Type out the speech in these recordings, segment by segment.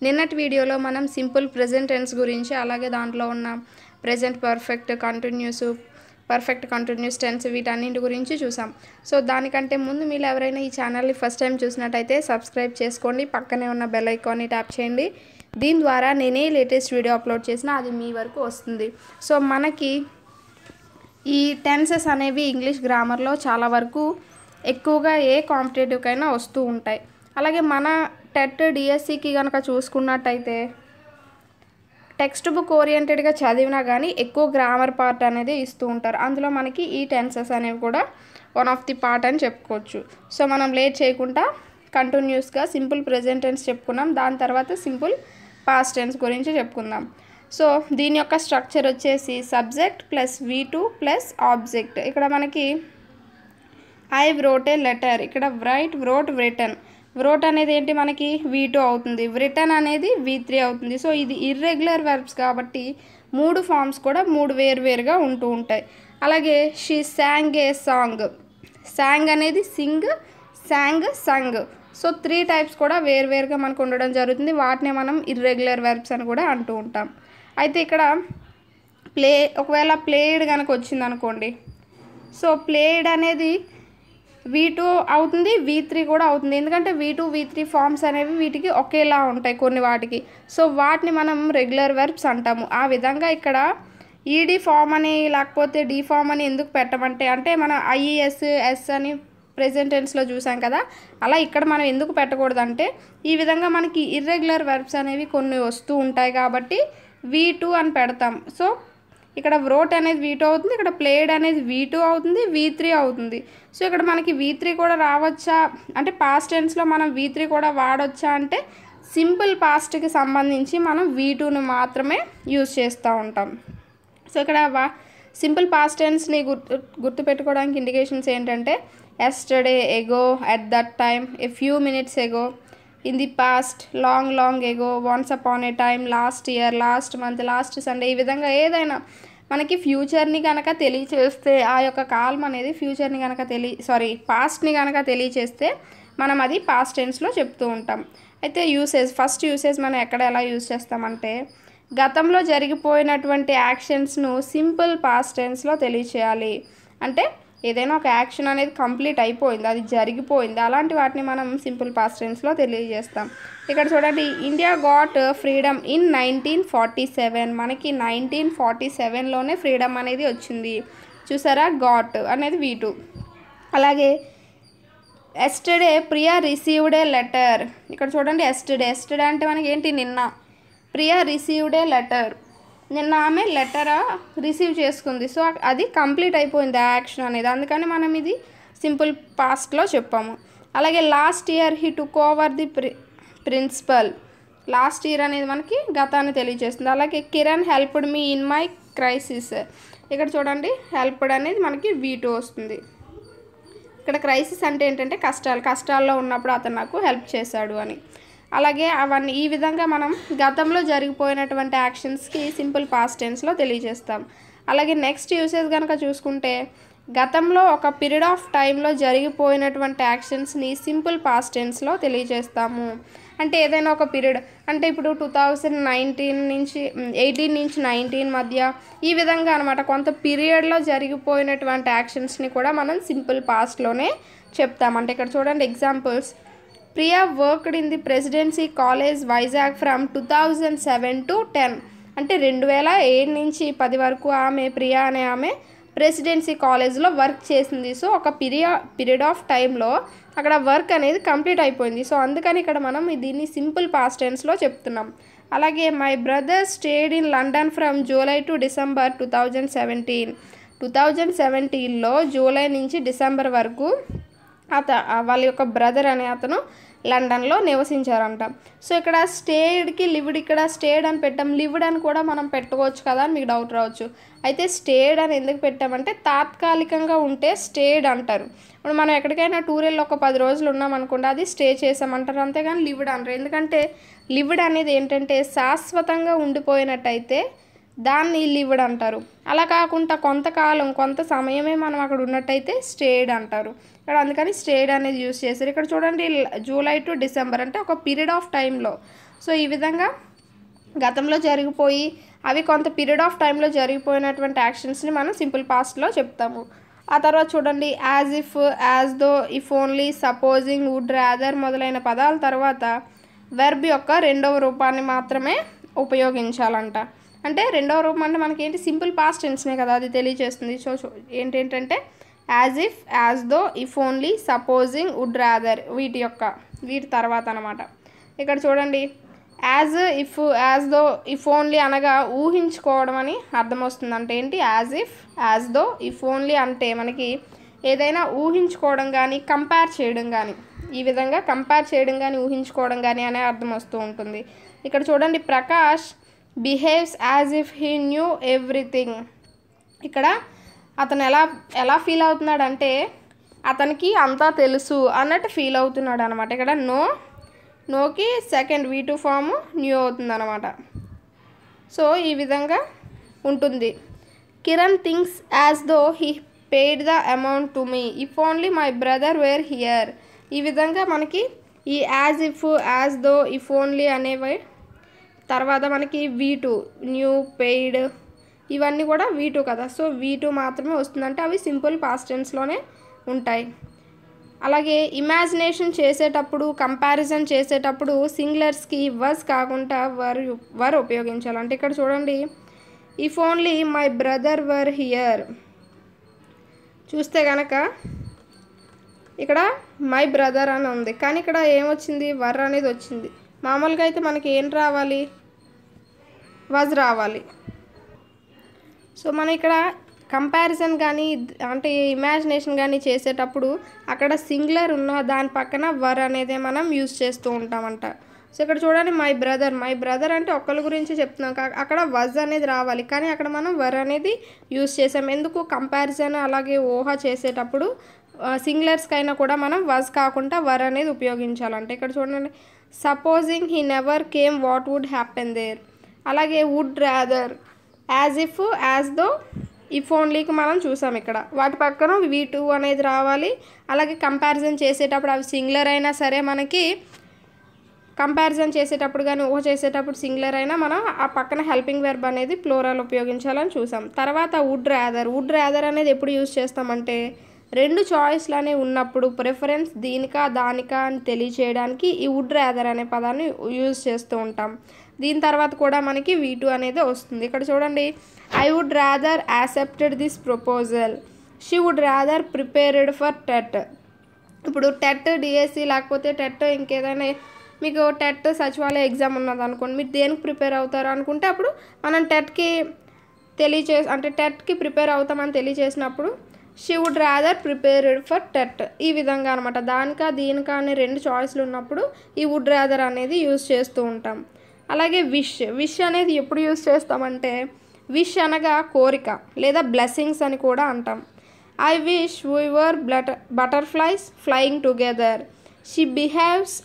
నిన్నటి వీడియోలో మనం సింపుల్ ప్రెజెంట్ టెన్స్ గురించి అలాగే దాంట్లో ఉన్న ప్రెజెంట్ పర్ఫెక్ట్ కంటిన్యూస్ టెన్స్ వీటన్నింటి గురించి చూసాం. సో దానికంటే ముందు మీరు ఎవరైనా ఈ ఛానల్ని ఫస్ట్ టైం చూసినట్టయితే సబ్స్క్రైబ్ చేసుకోండి, పక్కనే ఉన్న బెల్ ఐకాన్ని ట్యాప్ చేయండి. దీని ద్వారా నేనే లేటెస్ట్ వీడియో అప్లోడ్ చేసినా అది మీ వరకు వస్తుంది. సో మనకి ఈ టెన్సెస్ అనేవి ఇంగ్లీష్ గ్రామర్లో చాలా వరకు ఎక్కువగా ఏ కాంపిటేటివ్కైనా వస్తూ ఉంటాయి. అలాగే మన టెట్ డిఎస్సికి కనుక చూసుకున్నట్టయితే టెక్స్ట్ బుక్ ఓరియంటెడ్గా చదివినా కానీ ఎక్కువ గ్రామర్ పార్ట్ అనేది ఇస్తూ ఉంటారు. అందులో మనకి ఈ టెన్సెస్ అనేవి కూడా వన్ ఆఫ్ ది పార్ట్ అని చెప్పుకోవచ్చు. సో మనం లేట్ చేయకుండా కంటిన్యూస్గా సింపుల్ ప్రెజెంట్ టెన్స్ చెప్పుకున్నాం, దాని తర్వాత సింపుల్ పాస్ట్ టెన్స్ గురించి చెప్పుకుందాం. సో దీని యొక్క స్ట్రక్చర్ వచ్చేసి subject plus V2 plus object. ఇక్కడ మనకి ఐ వ్రోట్ ఏ లెటర్, ఇక్కడ రైట్, వ్రోట్, వ్రిటన్. వ్రోట్ అనేది ఏంటి మనకి V2 అవుతుంది, వ్రిటన్ అనేది V3 అవుతుంది. సో ఇది ఇర్రెగ్యులర్ వెర్బ్స్ కాబట్టి మూడు ఫామ్స్ కూడా వేరువేరుగా ఉంటూ ఉంటాయి. అలాగే she sang A song, sang అనేది సింగ్, శాంగ్, సంగ్. సో 3 టైప్స్ కూడా వేరువేరుగా మనకు ఉండడం జరుగుతుంది. వాటినే మనం ఇర్రెగ్యులర్ వెర్బ్స్ అని కూడా అంటూ ఉంటాం. అయితే ఇక్కడ ఒకవేళ ప్లేడ్ కనుక వచ్చింది అనుకోండి, సో ప్లేడ్ అనేది V2 అవుతుంది, V3 కూడా అవుతుంది. ఎందుకంటే V2, V3 ఫామ్స్ అనేవి వీటికి ఒకేలా ఉంటాయి కొన్ని వాటికి. సో వాటిని మనం రెగ్యులర్ వెర్బ్స్ అంటాము. ఆ విధంగా ఇక్కడ ఈడీ ఫామ్ అని లేకపోతే డి ఫామ్ అని ఎందుకు పెట్టమంటే, అంటే మనం ఐఈఎస్, ఎస్ అని ప్రెజెంట్ టెన్స్లో చూసాం కదా, అలా ఇక్కడ మనం ఎందుకు పెట్టకూడదంటే ఈ విధంగా మనకి ఇర్రెగ్యులర్ వెర్బ్స్ అనేవి కొన్ని వస్తూ ఉంటాయి కాబట్టి V2 అని పెడతాం. సో ఇక్కడ వ్రోట్ అనేది V2 అవుతుంది, ఇక్కడ ప్లేడ్ అనేది V2 అవుతుంది, V3 అవుతుంది. సో ఇక్కడ మనకి V3 కూడా రావచ్చా అంటే పాస్ట్ టెన్స్లో మనం V3 కూడా వాడొచ్చా అంటే సింపుల్ పాస్ట్కి సంబంధించి మనం V2ను మాత్రమే యూజ్ చేస్తూ ఉంటాం. సో ఇక్కడ సింపుల్ పాస్ట్ టెన్స్ని గుర్తుపెట్టుకోవడానికి ఇండికేషన్స్ ఏంటంటే yesterday, ago, at that time, a few minutes ago, in the past, long ago, once upon A time, last year, last month, last Sunday. ఈ విధంగా ఏదైనా మనకి ఫ్యూచర్ని కనుక తెలియచేస్తే ఆ యొక్క కాలం అనేది ఫ్యూచర్ని కనుక పాస్ట్ని కనుక తెలియచేస్తే మనం అది పాస్ట్ టెన్స్లో చెప్తూ ఉంటాం. అయితే ఫస్ట్ యూసేజ్ మనం ఎలా యూజ్ చేస్తామంటే గతంలో జరిగిపోయినటువంటి యాక్షన్స్ను సింపుల్ పాస్ట్ టెన్స్లో తెలియచేయాలి. అంటే ఏదైనా ఒక యాక్షన్ అనేది కంప్లీట్ అయిపోయింది, అది జరిగిపోయింది, అలాంటి వాటిని మనం సింపుల్ పాస్ట్ టెన్స్లో తెలియజేస్తాం. ఇక్కడ చూడండి, ఇండియా గాట్ ఫ్రీడమ్ ఇన్ 1947. మనకి 1947లోనే ఫ్రీడమ్ అనేది వచ్చింది. చూసారా, గాట్ అనేది V2. అలాగే yesterday Priya received a letter. ఇక్కడ చూడండి, ఎస్టర్డే అంటే మనకి ఏంటి, నిన్న. ప్రియా రిసీవ్డ్ ఏ లెటర్, నిన్న ఆమె లెటర్ రిసీవ్ చేసుకుంది. సో అది కంప్లీట్ అయిపోయింది ఆ యాక్షన్ అనేది, అందుకని మనం ఇది సింపుల్ పాస్ట్లో చెప్పాము. అలాగే last year he took over the principal. Last year అనేది మనకి గతాన్ని తెలియజేస్తుంది. అలాగే Kiran helped me in my crisis. ఇక్కడ చూడండి, హెల్ప్డ్ అనేది మనకి V2 వస్తుంది. ఇక్కడ క్రైసిస్ అంటే ఏంటంటే కష్టాల్లో ఉన్నప్పుడు అతను నాకు హెల్ప్ చేశాడు అని. అలాగే అవన్నీ ఈ విధంగా మనం గతంలో జరిగిపోయినటువంటి యాక్షన్స్కి సింపుల్ పాస్ట్ టెన్స్లో తెలియజేస్తాం. అలాగే నెక్స్ట్ యూసేజ్ కనుక చూసుకుంటే గతంలో ఒక పీరియడ్ ఆఫ్ టైంలో జరిగిపోయినటువంటి యాక్షన్స్ని సింపుల్ పాస్ట్ టెన్స్లో తెలియజేస్తాము. అంటే ఏదైనా ఒక పీరియడ్, అంటే ఇప్పుడు 2018 నుంచి 19 మధ్య ఈ విధంగా అనమాట, కొంత పీరియడ్లో జరిగిపోయినటువంటి యాక్షన్స్ని కూడా మనం సింపుల్ పాస్ట్లోనే చెప్తాం. అంటే ఇక్కడ చూడండి examples. Priya worked in the presidency college Vizag from 2007 to 10. అంటే 2007 నుంచి 10 వరకు ప్రియా అనే ఆమె ప్రెసిడెన్సీ కాలేజ్లో వర్క్ చేసింది. సో ఒక పీరియడ్ ఆఫ్ టైంలో అక్కడ వర్క్ అనేది కంప్లీట్ అయిపోయింది. సో అందుకని ఇక్కడ మనం దీన్ని సింపుల్ పాస్ట్ టెన్స్లో చెప్తున్నాం. అలాగే my brother stayed in London from July to December 2017. 2017లో జూలై నుంచి డిసెంబర్ వరకు వాళ్ళ యొక్క బ్రదర్ అనే అతను లండన్లో నివసించారంట. సో ఇక్కడ స్టేడ్కి లివ్డ్, ఇక్కడ స్టేడ్ అని పెట్టాం, లివ్డ్ అని కూడా మనం పెట్టుకోవచ్చు కదా అని మీకు డౌట్ రావచ్చు. అయితే స్టేడ్ అని ఎందుకు పెట్టామంటే తాత్కాలికంగా ఉంటే స్టేడ్ అంటారు. ఇప్పుడు మనం ఎక్కడికైనా టూర్ వెళ్ళి ఒక 10 రోజులు ఉన్నాం అనుకోండి, అది స్టే చేసామంటారు, అంతేగాని లివ్డ్ అంటారు. ఎందుకంటే లివ్డ్ అనేది ఏంటంటే శాశ్వతంగా ఉండిపోయినట్టయితే దాన్ని లివ్డ్ అంటారు. అలా కాకుండా కొంతకాలం కొంత సమయమే మనం అక్కడ ఉన్నట్టయితే స్టేడ్ అంటారు. ఇక్కడ అందుకని స్టేడ్ అనేది యూజ్ చేశారు. ఇక్కడ చూడండి, జూలై టు డిసెంబర్ అంటే ఒక పీరియడ్ ఆఫ్ టైంలో. సో ఈ విధంగా గతంలో జరిగిపోయి అవి కొంత పీరియడ్ ఆఫ్ టైంలో జరిగిపోయినటువంటి యాక్షన్స్ని మనం సింపుల్ పాస్ట్లో చెప్తాము. ఆ తర్వాత చూడండి as if, as though, if only, supposing, would, rather మొదలైన పదాల తర్వాత వెర్బ్ యొక్క రెండవ రూపాన్ని మాత్రమే ఉపయోగించాలంట. అంటే రెండవ రూపం అంటే మనకేంటి సింపుల్ పాస్ట్ టెన్స్నే కదా అది తెలియజేస్తుంది. సో ఏంటంటే as if, as though, if only, supposing, would, rather వీటి తర్వాత అనమాట. ఇక్కడ చూడండి as if, as though, if only అనగా ఊహించుకోవడం అని అర్థం వస్తుంది. అంటే ఏంటి as if, as though, if only అంటే మనకి ఏదైనా ఊహించుకోవడం కానీ కంపేర్ చేయడం కానీ ఈ విధంగా కంపేర్ చేయడం కానీ ఊహించుకోవడం కానీ అనే అర్థం వస్తూ ఉంటుంది. ఇక్కడ చూడండి Prakash behaves as if he knew everything. ఇక్కడ అతను ఎలా ఫీల్ అవుతున్నాడంటే అతనికి అంతా తెలుసు అన్నట్టు ఫీల్ అవుతున్నాడు అనమాట. ఇక్కడ నోకి సెకండ్ V2 ఫామ్ న్యూ అవుతుంది అనమాట. సో ఈ విధంగా ఉంటుంది. Kiran thinks as though he paid the amount to me if only my brother where here. ఈ విధంగా మనకి ఈ as if, as though, if only అనేవి తర్వాత మనకి V2 న్యూ, పెయిడ్ ఇవన్నీ కూడా V2 కదా. సో V2 మాత్రమే వస్తుందంటే అవి సింపుల్ పాస్ట్ టెన్స్లోనే ఉంటాయి. అలాగే ఇమాజినేషన్ చేసేటప్పుడు, కంపారిజన్ చేసేటప్పుడు సింగులర్స్కి వజ్ కాకుండా వర్ ఉపయోగించాలి. అంటే ఇక్కడ చూడండి if only my brother were here చూస్తే కనుక ఇక్కడ మై బ్రదర్ అని ఉంది, కానీ ఇక్కడ ఏమొచ్చింది వర్ అనేది వచ్చింది. మామూలుగా అయితే మనకి ఏం రావాలి, వజ్ రావాలి. సో మనం ఇక్కడ కంపారిజన్ కానీ అంటే ఇమాజినేషన్ కానీ చేసేటప్పుడు అక్కడ సింగులర్ ఉన్న దాని పక్కన వర్ అనేది మనం యూజ్ చేస్తూ ఉంటామంట. సో ఇక్కడ చూడండి మై బ్రదర్ అంటే ఒక్కరి గురించి చెప్తున్నాం, అక్కడ వజ్ అనేది రావాలి, కానీ అక్కడ మనం వర్ అనేది యూజ్ చేసాం. ఎందుకు కంపారిజన్ అలాగే ఊహ చేసేటప్పుడు సింగులర్స్కైనా కూడా మనం వజ్ కాకుండా వర్ అనేది ఉపయోగించాలంటే ఇక్కడ చూడండి supposing he never came what would happen there. అలాగే would, rather, as if, as though, if ఓన్లీకి మనం చూసాం. ఇక్కడ వాటి పక్కన V2 అనేది రావాలి. అలాగే కంపారిజన్ చేసేటప్పుడు అవి సింగులర్ అయినా సరే మనకి కంపారిజన్ చేసేటప్పుడు కానీ ఊహ చేసేటప్పుడు సింగులర్ అయినా మనం ఆ పక్కన హెల్పింగ్ వెర్బ్ అనేది ప్లూరల్ ఉపయోగించాలని చూసాం. తర్వాత వుడ్, రాదర్ అనేది ఎప్పుడు యూజ్ చేస్తామంటే రెండు చాయిస్లు అనేవి ఉన్నప్పుడు ప్రిఫరెన్స్ దీనికా దానికా అని తెలియచేయడానికి ఈ వుడ్, రాదర్ అనే పదాన్ని యూజ్ చేస్తూ ఉంటాం. దీని తర్వాత కూడా మనకి V2 అనేది వస్తుంది. ఇక్కడ చూడండి I would rather accepted this proposal, she would rather prepared for TET. ఇప్పుడు టెట్, DSC లేకపోతే టెట్ ఇంకేదైనా మీకు టెట్ సచివాలయ ఎగ్జామ్ ఉన్నది అనుకోండి, మీరు దేనికి ప్రిపేర్ అవుతారు అనుకుంటే అప్పుడు మనం టెట్కి ప్రిపేర్ అవుతామని తెలియచేసినప్పుడు she would rather prepared for TET ఈ విధంగా అనమాట. దానికా దీనికా అనే రెండు చాయిస్లు ఉన్నప్పుడు ఈ వుడ్ రాదర్ అనేది యూజ్ చేస్తూ ఉంటాం. అలాగే విష్ అనేది ఎప్పుడు యూజ్ చేస్తామంటే విష్ అనగా కోరిక లేదా బ్లెస్సింగ్స్ అని కూడా అంటాం. I wish we were butterflies flying together, she behaves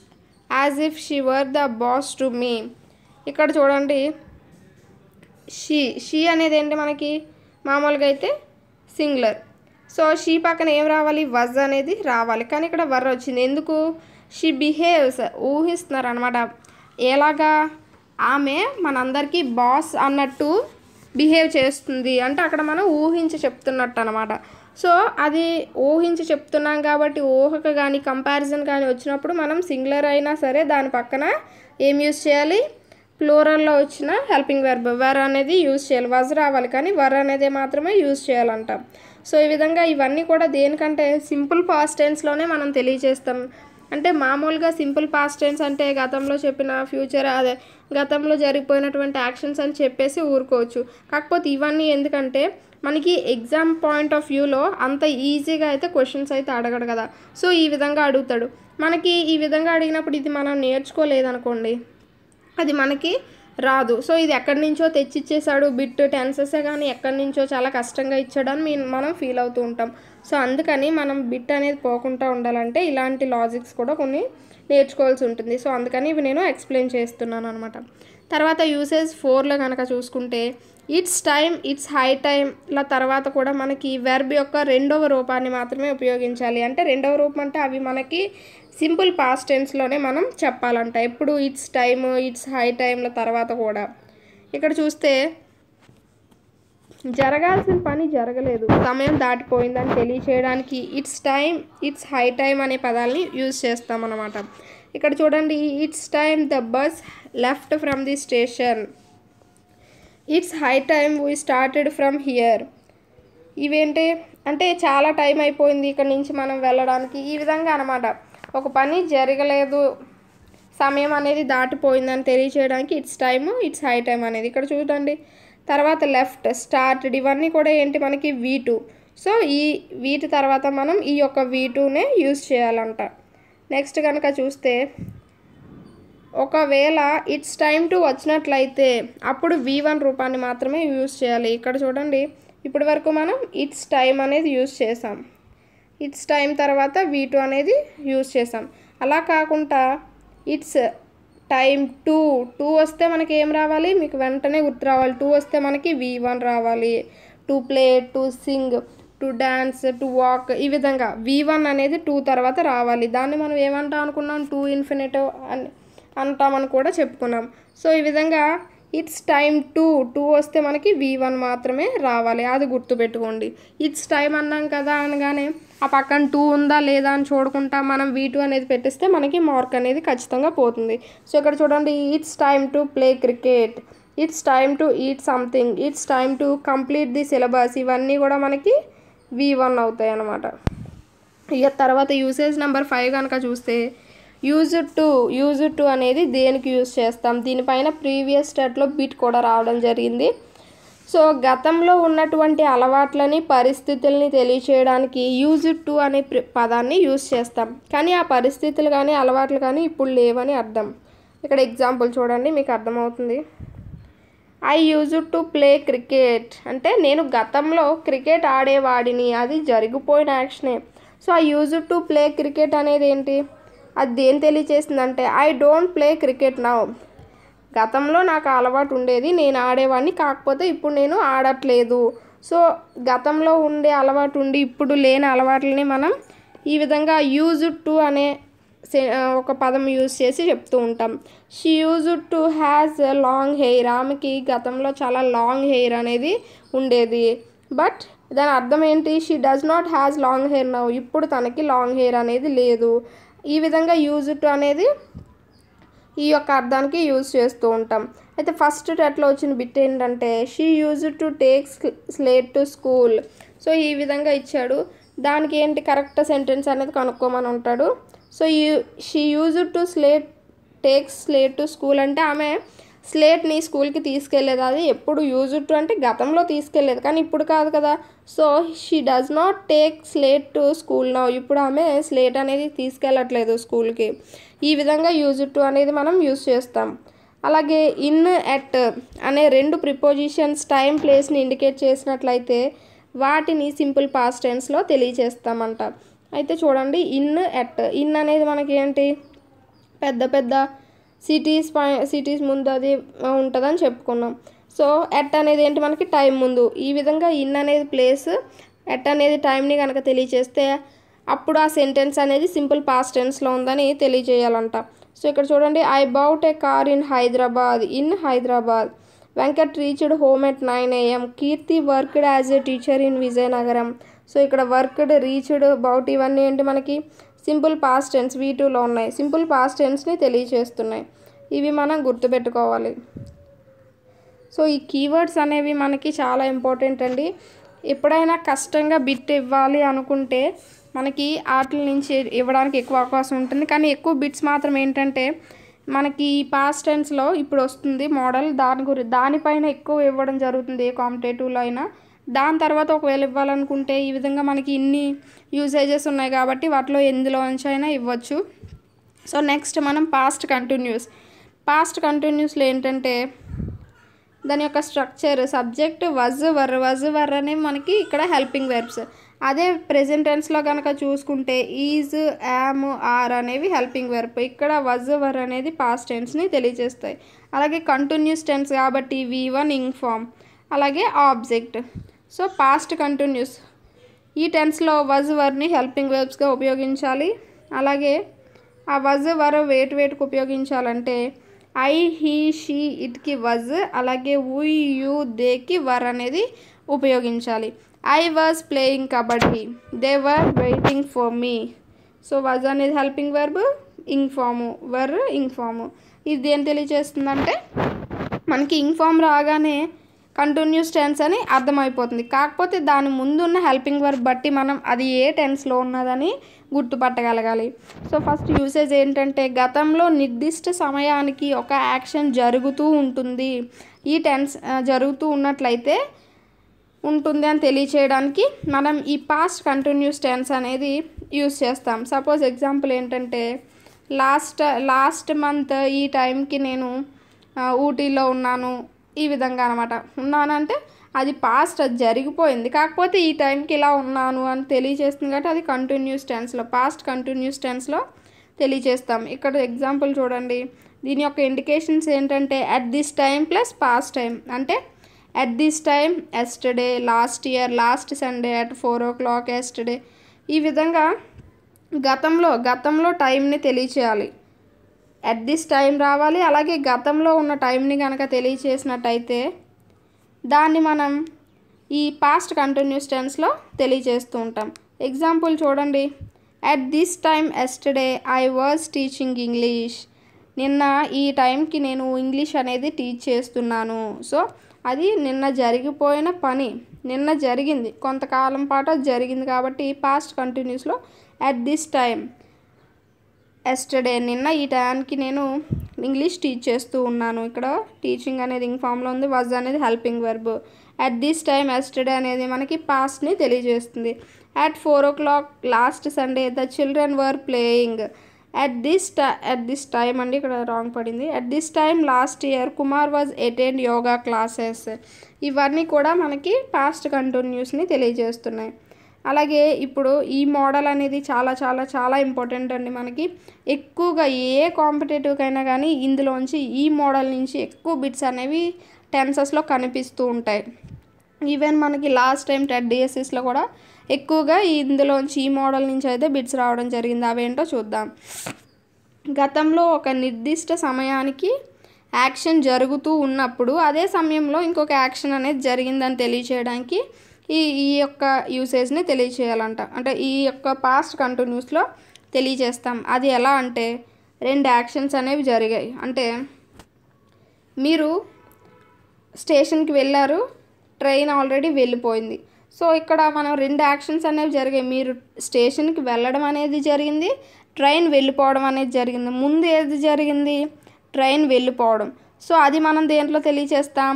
as if she were the boss to me. ఇక్కడ చూడండి షీ అనేది ఏంటి మనకి మామూలుగా అయితే సింగులర్. సో షీ పక్కన ఏం రావాలి, వజ్ అనేది రావాలి, కానీ ఇక్కడ వర్ వచ్చింది. ఎందుకు, షీ బిహేవ్స్ ఊహిస్తున్నారు అనమాట. ఎలాగా ఆమె మనందరికీ బాస్ అన్నట్టు బిహేవ్ చేస్తుంది అంటే అక్కడ మనం ఊహించి చెప్తున్నట్టు అనమాట. సో అది ఊహించి చెప్తున్నాం కాబట్టి ఊహకు కానీ కంపారిజన్ కానీ వచ్చినప్పుడు మనం సింగులర్ అయినా సరే దాని పక్కన ఏం యూజ్ చేయాలి, ప్లూరల్లో వచ్చిన హెల్పింగ్ వెర్బ్ వర్ అనేది యూజ్ చేయాలి. వజ్ రావాలి కానీ వర్ అనేది మాత్రమే యూజ్ చేయాలంట. సో ఈ విధంగా ఇవన్నీ కూడా దేనికంటే సింపుల్ పాస్ట్ టెన్స్లోనే మనం తెలియజేస్తాం. అంటే మామూలుగా సింపుల్ పాస్ట్ టెన్స్ అంటే గతంలో చెప్పిన ఫ్యూచర్ అదే గతంలో జరిగిపోయినటువంటి యాక్షన్స్ అని చెప్పేసి ఊరుకోవచ్చు. కాకపోతే ఇవన్నీ ఎందుకంటే మనకి ఎగ్జామ్ పాయింట్ ఆఫ్ వ్యూలో అంత ఈజీగా అయితే క్వశ్చన్స్ అయితే అడగడు కదా. సో ఈ విధంగా అడుగుతాడు. మనకి ఈ విధంగా అడిగినప్పుడు ఇది మనం నేర్చుకోలేదనుకోండి అది మనకి రాదు. సో ఇది ఎక్కడి నుంచో తెచ్చిచ్చేసాడు బిట్ టెన్సెసే కానీ ఎక్కడి నుంచో చాలా కష్టంగా ఇచ్చాడని మనం ఫీల్ అవుతూ ఉంటాం. సో అందుకని మనం బిట్ అనేది పోకుండా ఉండాలంటే ఇలాంటి లాజిక్స్ కూడా కొన్ని నేర్చుకోవాల్సి ఉంటుంది. సో అందుకని ఇవి నేను ఎక్స్ప్లెయిన్ చేస్తున్నాను అనమాట. తర్వాత యూసేజ్ 4లో కనుక చూసుకుంటే ఇట్స్ టైమ్, ఇట్స్ హై టైమ్ల తర్వాత కూడా మనకి వెర్బ్ యొక్క రెండవ రూపాన్ని మాత్రమే ఉపయోగించాలి. అంటే రెండవ రూపం అంటే అవి మనకి సింపుల్ పాస్ట్ టెన్స్లోనే మనం చెప్పాలంట. ఎప్పుడు ఇట్స్ టైమ్, ఇట్స్ హై టైమ్ల తర్వాత కూడా. ఇక్కడ చూస్తే జరగాల్సిన పని జరగలేదు, సమయం దాటిపోయిందని తెలియచేయడానికి it's time, it's high time అనే పదాలని యూజ్ చేస్తామన్నమాట. ఇక్కడ చూడండి, it's time the bus left from the station, it's high time we started from here. ఇవేంటి అంటే చాలా టైం అయిపోయింది ఇక్కడ నుంచి మనం వెళ్ళడానికి, ఈ విధంగా అనమాట. ఒక పని జరగలేదు, సమయం అనేది దాటిపోయిందని తెలియచేయడానికి it's time, it's high time అనేది. ఇక్కడ చూడండి, తర్వాత లెఫ్ట్, స్టార్టెడ్, ఇవన్నీ కూడా ఏంటి మనకి V2. సో ఈ వీటి తర్వాత మనం ఈ యొక్క V2నే యూజ్ చేయాలంట. నెక్స్ట్ కనుక చూస్తే ఒకవేళ ఇట్స్ టైమ్ టు వచ్చినట్లయితే అప్పుడు V1 రూపాన్ని మాత్రమే యూజ్ చేయాలి. ఇక్కడ చూడండి, ఇప్పటి వరకు మనం ఇట్స్ టైమ్ అనేది యూజ్ చేసాం, ఇట్స్ టైమ్ తర్వాత V2 అనేది యూజ్ చేసాం. అలా కాకుండా ఇట్స్ టైమ్ టూ వస్తే మనకి ఏం రావాలి, మీకు వెంటనే గుర్తు రావాలి. 2 వస్తే మనకి V1 రావాలి. To play, to sing, to dance, to walk, ఈ విధంగా V1 అనేది 2 తర్వాత రావాలి. దాన్ని మనం ఏమంటాం అనుకున్నాం, టు ఇన్ఫినిటివ్ అని అంటామని కూడా చెప్పుకున్నాం. సో ఈ విధంగా ఇట్స్ టైమ్ టూ వస్తే మనకి V1 మాత్రమే రావాలి, అది గుర్తుపెట్టుకోండి. ఇట్స్ టైమ్ అన్నాం కదా అనగానే ఆ పక్కన 2 ఉందా లేదా అని చూడకుండా మనం V2 అనేది పెట్టిస్తే మనకి మార్క్ అనేది ఖచ్చితంగా పోతుంది. సో ఇక్కడ చూడండి, it's time to play cricket, it's time to eat something, it's time to complete the syllabus, ఇవన్నీ కూడా మనకి V1 అవుతాయి అన్నమాట. ఇక తర్వాత యూసేజ్ నెంబర్ 5 కనుక చూస్తే యూజ్ టు అనేది దేనికి యూజ్ చేస్తాం, దీనిపైన ప్రీవియస్ స్టేట్లో బిట్ కూడా రావడం జరిగింది. సో గతంలో ఉన్నటువంటి అలవాట్లని, పరిస్థితుల్ని తెలియచేయడానికి యూజ్ టు అనే పదాన్ని యూజ్ చేస్తాం. కానీ ఆ పరిస్థితులు కానీ అలవాట్లు కానీ ఇప్పుడు లేవని అర్థం. ఇక్కడ ఎగ్జాంపుల్ చూడండి, మీకు అర్థమవుతుంది. I use to play cricket అంటే నేను గతంలో క్రికెట్ ఆడేవాడిని, అది జరిగిపోయిన యాక్షనే. So I use to play cricket అనేది ఏంటి, అది దేని తెలియచేస్తుందంటే I don't play cricket now. గతంలో నాకు అలవాటు ఉండేది, నేను ఆడేవాడిని, కాకపోతే ఇప్పుడు నేను ఆడట్లేదు. సో గతంలో ఉండే అలవాటు ఉండి ఇప్పుడు లేని అలవాట్లని మనం ఈ విధంగా యూజ్ టు అనే ఒక పదం యూజ్ చేసి చెప్తూ ఉంటాం. She use to has long hair, ఆమెకి గతంలో చాలా లాంగ్ హెయిర్ అనేది ఉండేది. బట్ దాని అర్థం ఏంటి, she does not has long hair now, ఇప్పుడు తనకి లాంగ్ హెయిర్ అనేది లేదు. ఈ విధంగా యూజ్ టు అనేది ఈ యొక్క అర్థానికి యూజ్ చేస్తూ ఉంటాం. అయితే ఫస్ట్ టెట్లో వచ్చిన బిట్ ఏంటంటే she use to take slate to school. So ఈ విధంగా ఇచ్చాడు, దానికి ఏంటి కరెక్ట్ సెంటెన్స్ అనేది కనుక్కోమని ఉంటాడు. So she use to take slate to school అంటే ఆమె స్లేట్ని స్కూల్కి తీసుకెళ్ళేది. అది ఎప్పుడు యూజ్ టు అంటే గతంలో తీసుకెళ్ళేది, కానీ ఇప్పుడు కాదు కదా. So she does not take slate to school now, ఇప్పుడు ఆమె స్లేట్ అనేది తీసుకెళ్ళట్లేదు స్కూల్కి. ఈ విధంగా యూజ్ టు అనేది మనం యూజ్ చేస్తాం. అలాగే ఇన్, ఎట్ అనే 2 ప్రిపోజిషన్స్ టైం ప్లేస్ని ఇండికేట్ చేసినట్లయితే వాటిని సింపుల్ పాస్ట్ టెన్స్లో తెలియచేస్తామంట. అయితే చూడండి, ఇన్, ఎట్. ఇన్ అనేది మనకి ఏంటి, పెద్ద పెద్ద సిటీస్ ముందు అది ఉంటుందని చెప్పుకున్నాం. సో ఎట్ అనేది ఏంటి మనకి టైం ముందు. ఈ విధంగా ఇన్ అనేది ప్లేస్, ఎట్ అనేది టైంని కనుక తెలియచేస్తే అప్పుడు ఆ సెంటెన్స్ అనేది సింపుల్ పాస్ట్ టెన్స్లో ఉందని తెలియజేయాలంట. సో ఇక్కడ చూడండి, I bought a car in Hyderabad. Venkat reached home at 9 AM. Keerthi worked as a teacher in Vizianagaram. So ఇక్కడ వర్క్డ్, రీచ్డ్, బౌట్ ఇవన్నీ ఏంటి మనకి సింపుల్ పాస్ట్ టెన్స్ V2లో ఉన్నాయి, సింపుల్ పాస్ట్ టెన్స్ని తెలియచేస్తున్నాయి. ఇవి మనం గుర్తుపెట్టుకోవాలి. సో ఈ కీవర్డ్స్ అనేవి మనకి చాలా ఇంపార్టెంట్ అండి. ఎప్పుడైనా కష్టంగా బిట్ ఇవ్వాలి అనుకుంటే మనకి వాటి నుంచి ఇవ్వడానికి ఎక్కువ అవకాశం ఉంటుంది. కానీ ఎక్కువ బిట్స్ మాత్రం ఏంటంటే మనకి పాస్ట్ టెన్స్లో ఇప్పుడు వస్తుంది మోడల్, దానిపైన ఎక్కువ ఇవ్వడం జరుగుతుంది ఏ కాంపిటేటివ్లో అయినా. దాని తర్వాత ఒకవేళ ఇవ్వాలనుకుంటే ఈ విధంగా మనకి ఇన్ని యూసేజెస్ ఉన్నాయి కాబట్టి వాటిలో ఎందులో నుంచి అయినా ఇవ్వచ్చు. సో నెక్స్ట్ మనం పాస్ట్ కంటిన్యూస్లో ఏంటంటే దాని యొక్క స్ట్రక్చర్, సబ్జెక్ట్, వజ్ వర్ అనేవి మనకి ఇక్కడ హెల్పింగ్ వెర్బ్స్. అదే ప్రెజెంట్ టెన్స్లో కనుక చూసుకుంటే ఈజ్, యామ్, ఆర్ అనేవి హెల్పింగ్ వెర్బ్. ఇక్కడ వజ్, వర్ అనేది పాస్ట్ టెన్స్ని తెలియజేస్తాయి. అలాగే కంటిన్యూస్ టెన్స్ కాబట్టి V1 ఇంగ్ ఫామ్, అలాగే ఆబ్జెక్ట్. సో పాస్ట్ కంటిన్యూస్ ఈ టెన్స్లో వజ్, వర్ని హెల్పింగ్ వెర్బ్స్గా ఉపయోగించాలి. అలాగే ఆ వజ్, వర్ వేటికి ఉపయోగించాలంటే ఐ, హీ, షీ, ఇట్కి వజ్, అలాగే వి, యూ, దేకి వర్ అనేది ఉపయోగించాలి. I was playing kabaddi, they were waiting for me. So was అనేది హెల్పింగ్ వెర్బ్, ఇంగ్ ఫాము, వర్ ఇంగ్ ఫాము. ఇది ఏం తెలియజేస్తుందంటే మనకి ఇంగ్ ఫామ్ రాగానే కంటిన్యూస్ టెన్స్ అని అర్థమైపోతుంది. కాకపోతే దాని ముందు ఉన్న హెల్పింగ్ వర్బ్ బట్టి మనం అది ఏ టెన్స్లో ఉన్నదని గుర్తుపట్టగలగాలి. సో ఫస్ట్ యూసేజ్ ఏంటంటే గతంలో నిర్దిష్ట సమయానికి ఒక యాక్షన్ జరుగుతూ ఉంటుంది. ఈ టెన్స్ జరుగుతూ ఉన్నట్లయితే ఉంటుంది అని తెలియచేయడానికి మనం ఈ పాస్ట్ కంటిన్యూస్ టెన్స్ అనేది యూస్ చేస్తాం. సపోజ్ ఎగ్జాంపుల్ ఏంటంటే లాస్ట్ మంత్ ఈ టైంకి నేను ఊటీలో ఉన్నాను, ఈ విధంగా అనమాట. ఉన్నానంటే అది పాస్ట్, అది జరిగిపోయింది. కాకపోతే ఈ టైంకి ఇలా ఉన్నాను అని తెలియజేస్తుంది కాబట్టి అది కంటిన్యూస్ టెన్స్లో, పాస్ట్ కంటిన్యూస్ టెన్స్లో తెలియజేస్తాం. ఇక్కడ ఎగ్జాంపుల్ చూడండి. దీని యొక్క ఇండికేషన్స్ ఏంటంటే at this time plus past time. అంటే at this time yesterday, last year, last Sunday, at 4 o'clock yesterday. ఈ విధంగా గతంలో టైంని తెలియచేయాలి. అట్ దిస్ టైం రావాలి. అలాగే గతంలో ఉన్న టైంని కనుక తెలియచేసినట్టయితే దాన్ని మనం ఈ పాస్ట్ కంటిన్యూస్ టెన్స్లో తెలియజేస్తూ ఉంటాం. ఎగ్జాంపుల్ చూడండి. At this time yesterday I was teaching English. నిన్న ఈ టైంకి నేను ఇంగ్లీష్ అనేది టీచ్ చేస్తున్నాను. సో అది నిన్న జరిగిపోయిన పని, నిన్న జరిగింది, కొంతకాలం పాటు జరిగింది కాబట్టి పాస్ట్ కంటిన్యూస్లో అట్ దిస్ టైం ఎస్టర్డే, నిన్న ఈ టైంకి నేను ఇంగ్లీష్ టీచ్ చేస్తూ ఉన్నాను. ఇక్కడ టీచింగ్ అనేది ఇంగ్ ఫామ్లో ఉంది, వాజ్ అనేది helping verb. At this time yesterday అనేది మనకి పాస్ట్ని తెలియజేస్తుంది. At 4 o'clock last Sunday the children were playing. At this time అండి, ఇక్కడ రాంగ్ పడింది. At this time last year Kumar was attend yoga classes. ఇవన్నీ కూడా మనకి పాస్ట్ కంటిన్యూస్ని తెలియజేస్తున్నాయి. అలాగే ఇప్పుడు ఈ మోడల్ అనేది చాలా చాలా చాలా ఇంపార్టెంట్ అండి. మనకి ఎక్కువగా ఏ కాంపిటేటివ్కైనా కానీ ఇందులోంచి ఈ మోడల్ నుంచి ఎక్కువ బిట్స్ అనేవి టెన్సెస్లో కనిపిస్తూ ఉంటాయి. ఈవెన్ మనకి లాస్ట్ టైం టెట్ డిఎస్ఎస్లో కూడా ఎక్కువగా ఇందులోంచి ఈ మోడల్ నుంచి అయితే బిట్స్ రావడం జరిగింది. అవేంటో చూద్దాం. గతంలో ఒక నిర్దిష్ట సమయానికి యాక్షన్ జరుగుతూ ఉన్నప్పుడు అదే సమయంలో ఇంకొక యాక్షన్ అనేది జరిగిందని తెలియచేయడానికి ఈ యొక్క యూసేజ్ని తెలియచేయాలంట. అంటే ఈ యొక్క పాస్ట్ కంటిన్యూస్లో తెలియజేస్తాం. అది ఎలా అంటే 2 యాక్షన్స్ అనేవి జరిగాయి. అంటే మీరు స్టేషన్కి వెళ్ళారు, ట్రైన్ ఆల్రెడీ వెళ్ళిపోయింది. సో ఇక్కడ మనం 2 యాక్షన్స్ అనేవి జరిగాయి. మీరు స్టేషన్కి వెళ్ళడం అనేది జరిగింది, ట్రైన్ వెళ్ళిపోవడం అనేది జరిగింది. ముందు ఏది జరిగింది? ట్రైన్ వెళ్ళిపోవడం. సో అది మనం దేంట్లో తెలియచేస్తాం?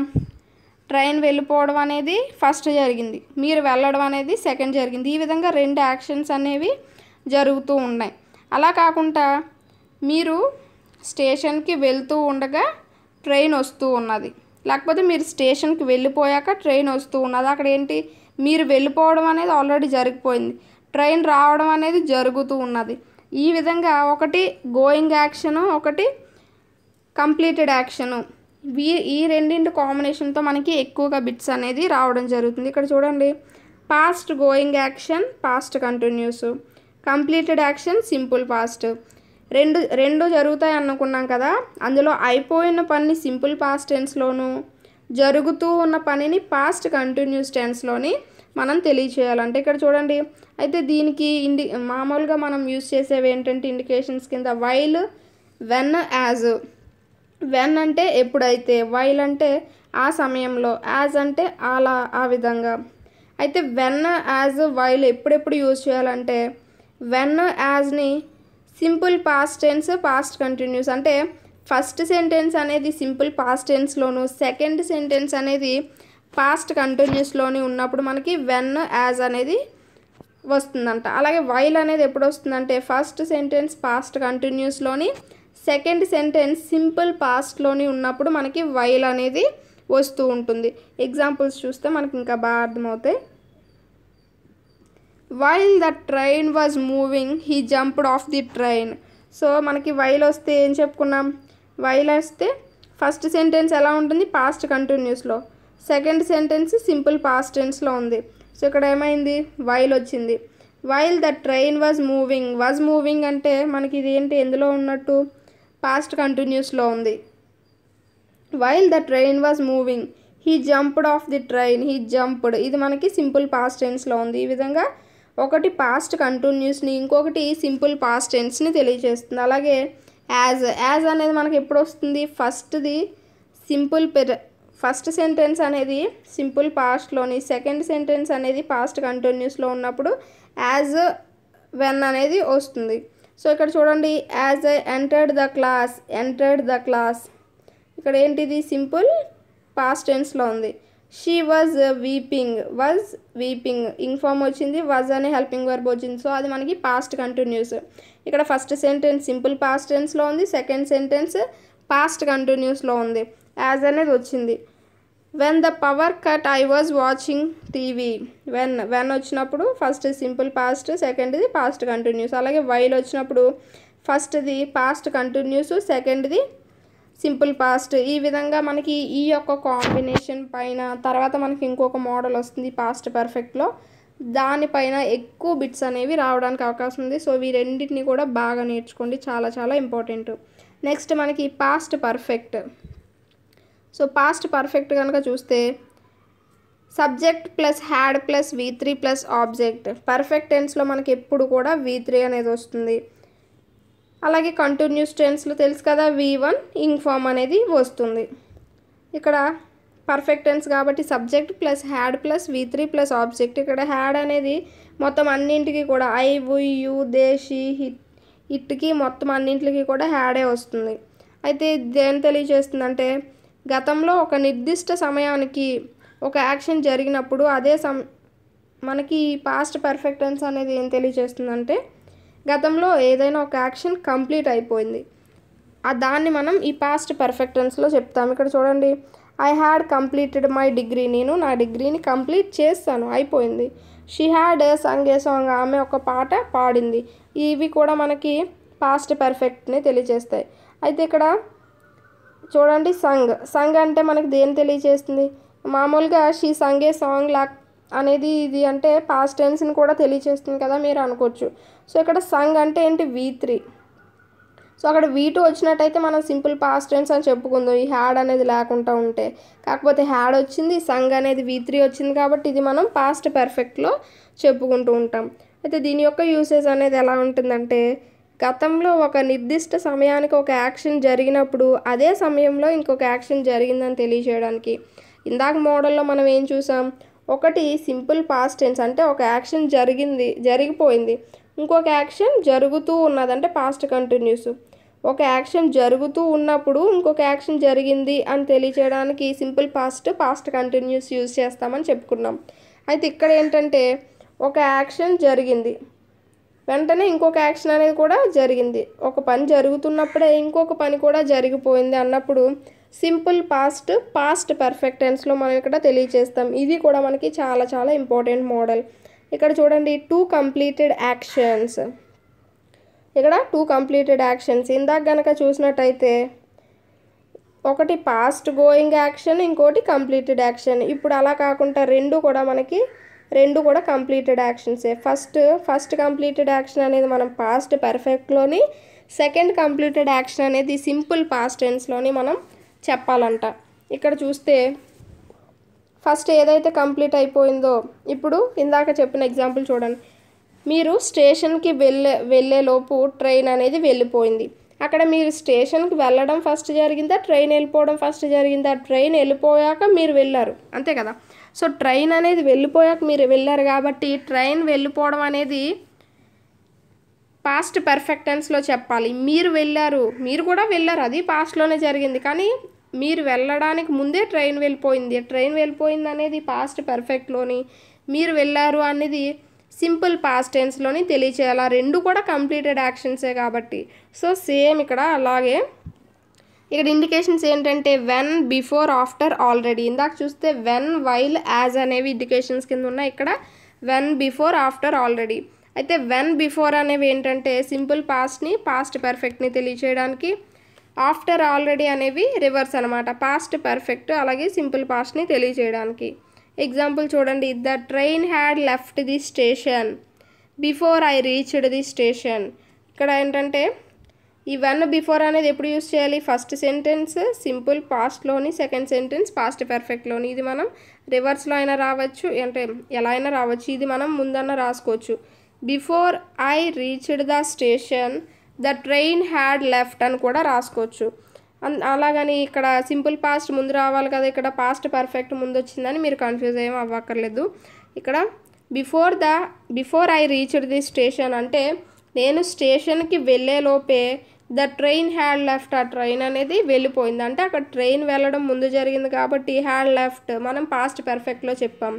ట్రైన్ వెళ్ళిపోవడం అనేది ఫస్ట్ జరిగింది, మీరు వెళ్ళడం అనేది సెకండ్ జరిగింది. ఈ విధంగా 2 యాక్షన్స్ అనేవి జరుగుతూ ఉన్నాయి. అలా కాకుండా మీరు స్టేషన్కి వెళ్తూ ఉండగా ట్రైన్ వస్తూ ఉన్నది, లేకపోతే మీరు స్టేషన్కి వెళ్ళిపోయాక ట్రైన్ వస్తూ ఉన్నది. అక్కడ ఏంటి? మీరు వెళ్ళిపోవడం అనేది ఆల్రెడీ జరిగిపోయింది, ట్రైన్ రావడం అనేది జరుగుతూ ఉన్నది. ఈ విధంగా ఒకటి గోయింగ్ యాక్షను, ఒకటి కంప్లీటెడ్ యాక్షను. ఈ రెండింటి కాంబినేషన్తో మనకి ఎక్కువగా బిట్స్ అనేది రావడం జరుగుతుంది. ఇక్కడ చూడండి, past going action past continuous, completed action simple past. రెండు జరుగుతాయి అనుకున్నాం కదా. అందులో అయిపోయిన పనిని సింపుల్ పాస్ట్ టెన్స్లోను, జరుగుతూ ఉన్న పనిని పాస్ట్ కంటిన్యూస్ టెన్స్లోని మనం తెలియచేయాలంటే ఇక్కడ చూడండి. అయితే దీనికి మామూలుగా మనం యూజ్ చేసేవి ఏంటంటే ఇండికేషన్స్ కింద వైల్, వెన్, యాజ్. వెన్ అంటే ఎప్పుడైతే, వైల్ అంటే ఆ సమయంలో, యాజ్ అంటే అలా ఆ విధంగా. అయితే వెన్, యాజ్, వైల్ ఎప్పుడెప్పుడు యూజ్ చేయాలంటే వెన్, యాజ్ని simple past tense past continuous, అంటే ఫస్ట్ సెంటెన్స్ అనేది సింపుల్ పాస్ట్ టెన్స్లోను, సెకండ్ సెంటెన్స్ అనేది పాస్ట్ కంటిన్యూస్లోని ఉన్నప్పుడు మనకి వెన్, యాజ్ అనేది వస్తుందంట. అలాగే వైల్ అనేది ఎప్పుడు వస్తుందంటే ఫస్ట్ సెంటెన్స్ పాస్ట్ కంటిన్యూస్లోని, సెకండ్ సెంటెన్స్ సింపుల్ పాస్ట్లోని ఉన్నప్పుడు మనకి వైల్ అనేది వస్తూ ఉంటుంది. ఎగ్జాంపుల్స్ చూస్తే మనకి ఇంకా బాగా అర్థమవుతాయి. While the train was moving he jumped off the train. So మనకి వైల్ వస్తే ఏం చెప్పుకున్నాం, వైల్ వస్తే ఫస్ట్ సెంటెన్స్ ఎలా ఉంటుంది, పాస్ట్ కంటిన్యూస్లో, సెకండ్ సెంటెన్స్ సింపుల్ పాస్ట్ టెన్స్లో ఉంది. సో ఇక్కడ ఏమైంది, వైల్ వచ్చింది. While the train was moving అంటే మనకి ఇది ఏంటి, ఎందులో ఉన్నట్టు, పాస్ట్ కంటిన్యూస్లో ఉంది. While the train was moving he jumped off the train, he jumped, ఇది మనకి సింపుల్ పాస్ట్ టెన్స్లో ఉంది. ఈ విధంగా ఒకటి పాస్ట్ కంటిన్యూస్ని, ఇంకొకటి సింపుల్ పాస్ట్ టెన్స్ని తెలియజేస్తుంది. అలాగే యాజ్ అనేది మనకి ఎప్పుడు వస్తుంది, ఫస్ట్ సెంటెన్స్ అనేది సింపుల్ పాస్ట్లోని, సెకండ్ సెంటెన్స్ అనేది పాస్ట్ కంటిన్యూస్లో ఉన్నప్పుడు యాజ్ వెన్ అనేది వస్తుంది. సో ఇక్కడ చూడండి, as I entered the class, ఇక్కడ ఏంటిది, సింపుల్ పాస్ట్ టెన్స్లో ఉంది. షీ వాజ్ వీపింగ్ ఇన్ఫార్మ్ వచ్చింది, వాజ్ అనే హెల్పింగ్ వర్బ్ వచ్చింది. సో అది మనకి పాస్ట్ కంటిన్యూస్. ఇక్కడ ఫస్ట్ సెంటెన్స్ సింపుల్ పాస్ట్ టెన్స్లో ఉంది, సెకండ్ సెంటెన్స్ పాస్ట్ కంటిన్యూస్లో ఉంది, యాజ్ అనేది వచ్చింది. When the power cut I was watching TV, when వచ్చినప్పుడు ఫస్ట్ సింపుల్ పాస్ట్, సెకండ్ది పాస్ట్ కంటిన్యూస్. అలాగే వైల్ వచ్చినప్పుడు ఫస్ట్ది పాస్ట్ కంటిన్యూస్, సెకండ్ది సింపుల్ పాస్ట్. ఈ విధంగా మనకి ఈ యొక్క కాంబినేషన్ పైన తర్వాత మనకి ఇంకొక మోడల్ వస్తుంది పాస్ట్ పర్ఫెక్ట్లో, దానిపైన ఎక్కువ బిట్స్ అనేవి రావడానికి అవకాశం ఉంది. సో ఈ రెండింటిని కూడా బాగా నేర్చుకోండి, చాలా చాలా ఇంపార్టెంట్. నెక్స్ట్ మనకి past perfect. So past perfect కనుక చూస్తే subject plus had plus V3 plus object. Perfect టెన్స్లో మనకి ఎప్పుడు కూడా V3 అనేది వస్తుంది. అలాగే కంటిన్యూస్ టెన్స్లో తెలుసు కదా, V1 ఇంగ్ ఫామ్ అనేది వస్తుంది. ఇక్కడ పర్ఫెక్ట్ టెన్స్ కాబట్టి subject plus had plus V3 plus object. ఇక్కడ హ్యాడ్ అనేది మొత్తం అన్నింటికి కూడా I we you they she ఇట్కి మొత్తం అన్నింటికి కూడా హ్యాడే వస్తుంది. అయితే దేని తెలియజేస్తుందంటే, గతంలో ఒక నిర్దిష్ట సమయానికి ఒక యాక్షన్ జరిగినప్పుడు అదే మనకి పాస్ట్ పర్ఫెక్ట్ టెన్స్ అనేది ఏం తెలియజేస్తుందంటే, గతంలో ఏదైనా ఒక యాక్షన్ కంప్లీట్ అయిపోయింది, దాన్ని మనం ఈ పాస్ట్ పర్ఫెక్ట్ టెన్స్లో చెప్తాం. ఇక్కడ చూడండి, I had completed my degree, నేను నా డిగ్రీని కంప్లీట్ చేస్తాను, అయిపోయింది. She had Sung A song, ఆమె ఒక పాట పాడింది. ఇవి కూడా మనకి పాస్ట్ పర్ఫెక్ట్ని తెలియజేస్తాయి. అయితే ఇక్కడ చూడండి, సంగ్ అంటే మనకి దేని తెలియజేస్తుంది, మామూలుగా షీ సంగ్ ఏ సాంగ్ అనేది ఇది అంటే పాస్ట్ టెన్స్ని కూడా తెలియజేస్తుంది కదా మీరు అనుకోవచ్చు. సో ఇక్కడ సంగ్ అంటే ఏంటి, V3. సో అక్కడ V2 వచ్చినట్టయితే మనం సింపుల్ పాస్ట్ టెన్స్ అని చెప్పుకుందాం, ఈ హ్యాడ్ అనేది లేకుండా ఉంటే. కాకపోతే హ్యాడ్ వచ్చింది, సంగ్ అనేది V3 వచ్చింది కాబట్టి ఇది మనం పాస్ట్ పర్ఫెక్ట్లో చెప్పుకుంటూ ఉంటాం. అయితే దీని యొక్క యూసేజ్ అనేది ఎలా ఉంటుందంటే, గతంలో ఒక నిర్దిష్ట సమయానికి ఒక యాక్షన్ జరిగినప్పుడు అదే సమయంలో ఇంకొక యాక్షన్ జరిగిందని తెలియజేయడానికి. ఇందాక మోడల్లో మనం ఏం చూసాం, ఒకటి సింపుల్ పాస్ట్ టెన్స్ అంటే ఒక యాక్షన్ జరిగిపోయింది, ఇంకొక యాక్షన్ జరుగుతూ ఉన్నదంటే పాస్ట్ కంటిన్యూస్. ఒక యాక్షన్ జరుగుతూ ఉన్నప్పుడు ఇంకొక యాక్షన్ జరిగింది అని తెలియజేయడానికి సింపుల్ పాస్ట్ కంటిన్యూస్ యూజ్ చేస్తామని చెప్పుకున్నాం. అయితే ఇక్కడ ఏంటంటే, ఒక యాక్షన్ జరిగింది, వెంటనే ఇంకొక యాక్షన్ అనేది కూడా జరిగింది, ఒక పని జరుగుతున్నప్పుడే ఇంకొక పని కూడా జరిగిపోయింది అన్నప్పుడు సింపుల్ పాస్ట్ పర్ఫెక్ట్ టెన్స్లో మనం ఇక్కడ తెలియజేస్తాం. ఇది కూడా మనకి చాలా చాలా ఇంపార్టెంట్ మోడల్. ఇక్కడ చూడండి, 2 కంప్లీటెడ్ యాక్షన్స్. ఇక్కడ 2 కంప్లీటెడ్ యాక్షన్స్. ఇందాక కనుక చూసినట్టయితే ఒకటి పాస్ట్ గోయింగ్ యాక్షన్, ఇంకోటి కంప్లీటెడ్ యాక్షన్. ఇప్పుడు అలా కాకుండా రెండు కూడా కంప్లీటెడ్ యాక్షన్సే. ఫస్ట్ కంప్లీటెడ్ యాక్షన్ అనేది మనం పాస్ట్ పర్ఫెక్ట్లోని, సెకండ్ కంప్లీటెడ్ యాక్షన్ అనేది సింపుల్ పాస్ట్ టెన్స్లోని మనం చెప్పాలంట. ఇక్కడ చూస్తే ఫస్ట్ ఏదైతే కంప్లీట్ అయిపోయిందో, ఇప్పుడు ఇందాక చెప్పిన ఎగ్జాంపుల్ చూడండి, మీరు స్టేషన్కి వెళ్ళేలోపు ట్రైన్ అనేది వెళ్ళిపోయింది. అక్కడ మీరు స్టేషన్కి వెళ్ళడం ఫస్ట్ జరిగిందా, ట్రైన్ వెళ్ళిపోవడం ఫస్ట్ జరిగిందా? ట్రైన్ వెళ్ళిపోయాక మీరు వెళ్ళారు, అంతే కదా. సో ట్రైన్ అనేది వెళ్ళిపోయాక మీరు వెళ్ళారు కాబట్టి ట్రైన్ వెళ్ళిపోవడం అనేది పాస్ట్ పర్ఫెక్ట్ టెన్స్లో చెప్పాలి. మీరు కూడా వెళ్ళారు, అది పాస్ట్లోనే జరిగింది, కానీ మీరు వెళ్ళడానికి ముందే ట్రైన్ వెళ్ళిపోయింది అనేది పాస్ట్ పర్ఫెక్ట్లోని, మీరు వెళ్ళారు అనేది సింపుల్ పాస్ట్ టెన్స్లోని తెలియచేయాలి. రెండు కూడా కంప్లీటెడ్ యాక్షన్సే కాబట్టి. సో సేమ్ ఇక్కడ అలాగే ఇక్కడ ఇండికేషన్స్ ఏంటంటే వెన్, బిఫోర్, ఆఫ్టర్, ఆల్రెడీ. ఇందాక చూస్తే వెన్, వైల్, యాజ్ అనేవి ఇండికేషన్స్ కింద ఉన్నాయి. ఇక్కడ వెన్, బిఫోర్, ఆఫ్టర్, ఆల్రెడీ. అయితే వెన్, బిఫోర్ అనేవి ఏంటంటే సింపుల్ పాస్ట్ని, పాస్ట్ పర్ఫెక్ట్ని తెలియచేయడానికి, ఆఫ్టర్, ఆల్రెడీ అనేవి రివర్స్ అనమాట, పాస్ట్ పర్ఫెక్ట్ అలాగే సింపుల్ పాస్ట్ని తెలియచేయడానికి. ఎగ్జాంపుల్ చూడండి, the train had left the station before I reached the station. ఇక్కడ ఏంటంటే ఈ వెన్, బిఫోర్ అనేది ఎప్పుడు యూస్ చేయాలి? ఫస్ట్ సెంటెన్స్ సింపుల్ పాస్ట్లోని, సెకండ్ సెంటెన్స్ పాస్ట్ పర్ఫెక్ట్లోని. ఇది మనం రివర్స్లో అయినా రావచ్చు, అంటే ఎలా అయినా రావచ్చు. ఇది మనం ముందన్న రాసుకోవచ్చు. Before I reached the station the train had left అని కూడా రాసుకోవచ్చు. అలాగని ఇక్కడ సింపుల్ పాస్ట్ ముందు రావాలి కదా, ఇక్కడ పాస్ట్ పర్ఫెక్ట్ ముందు వచ్చిందని మీరు కన్ఫ్యూజ్ ఏం అవ్వక్కర్లేదు. ఇక్కడ before I reached the station అంటే నేను స్టేషన్కి వెళ్ళేలోపే ద ట్రైన్ హ్యాడ్ లెఫ్ట్, ఆ ట్రైన్ అనేది వెళ్ళిపోయింది. అంటే అక్కడ ట్రైన్ వెళ్ళడం ముందు జరిగింది కాబట్టి హ్యాడ్ లెఫ్ట్ మనం పాస్ట్ పర్ఫెక్ట్లో చెప్పాం.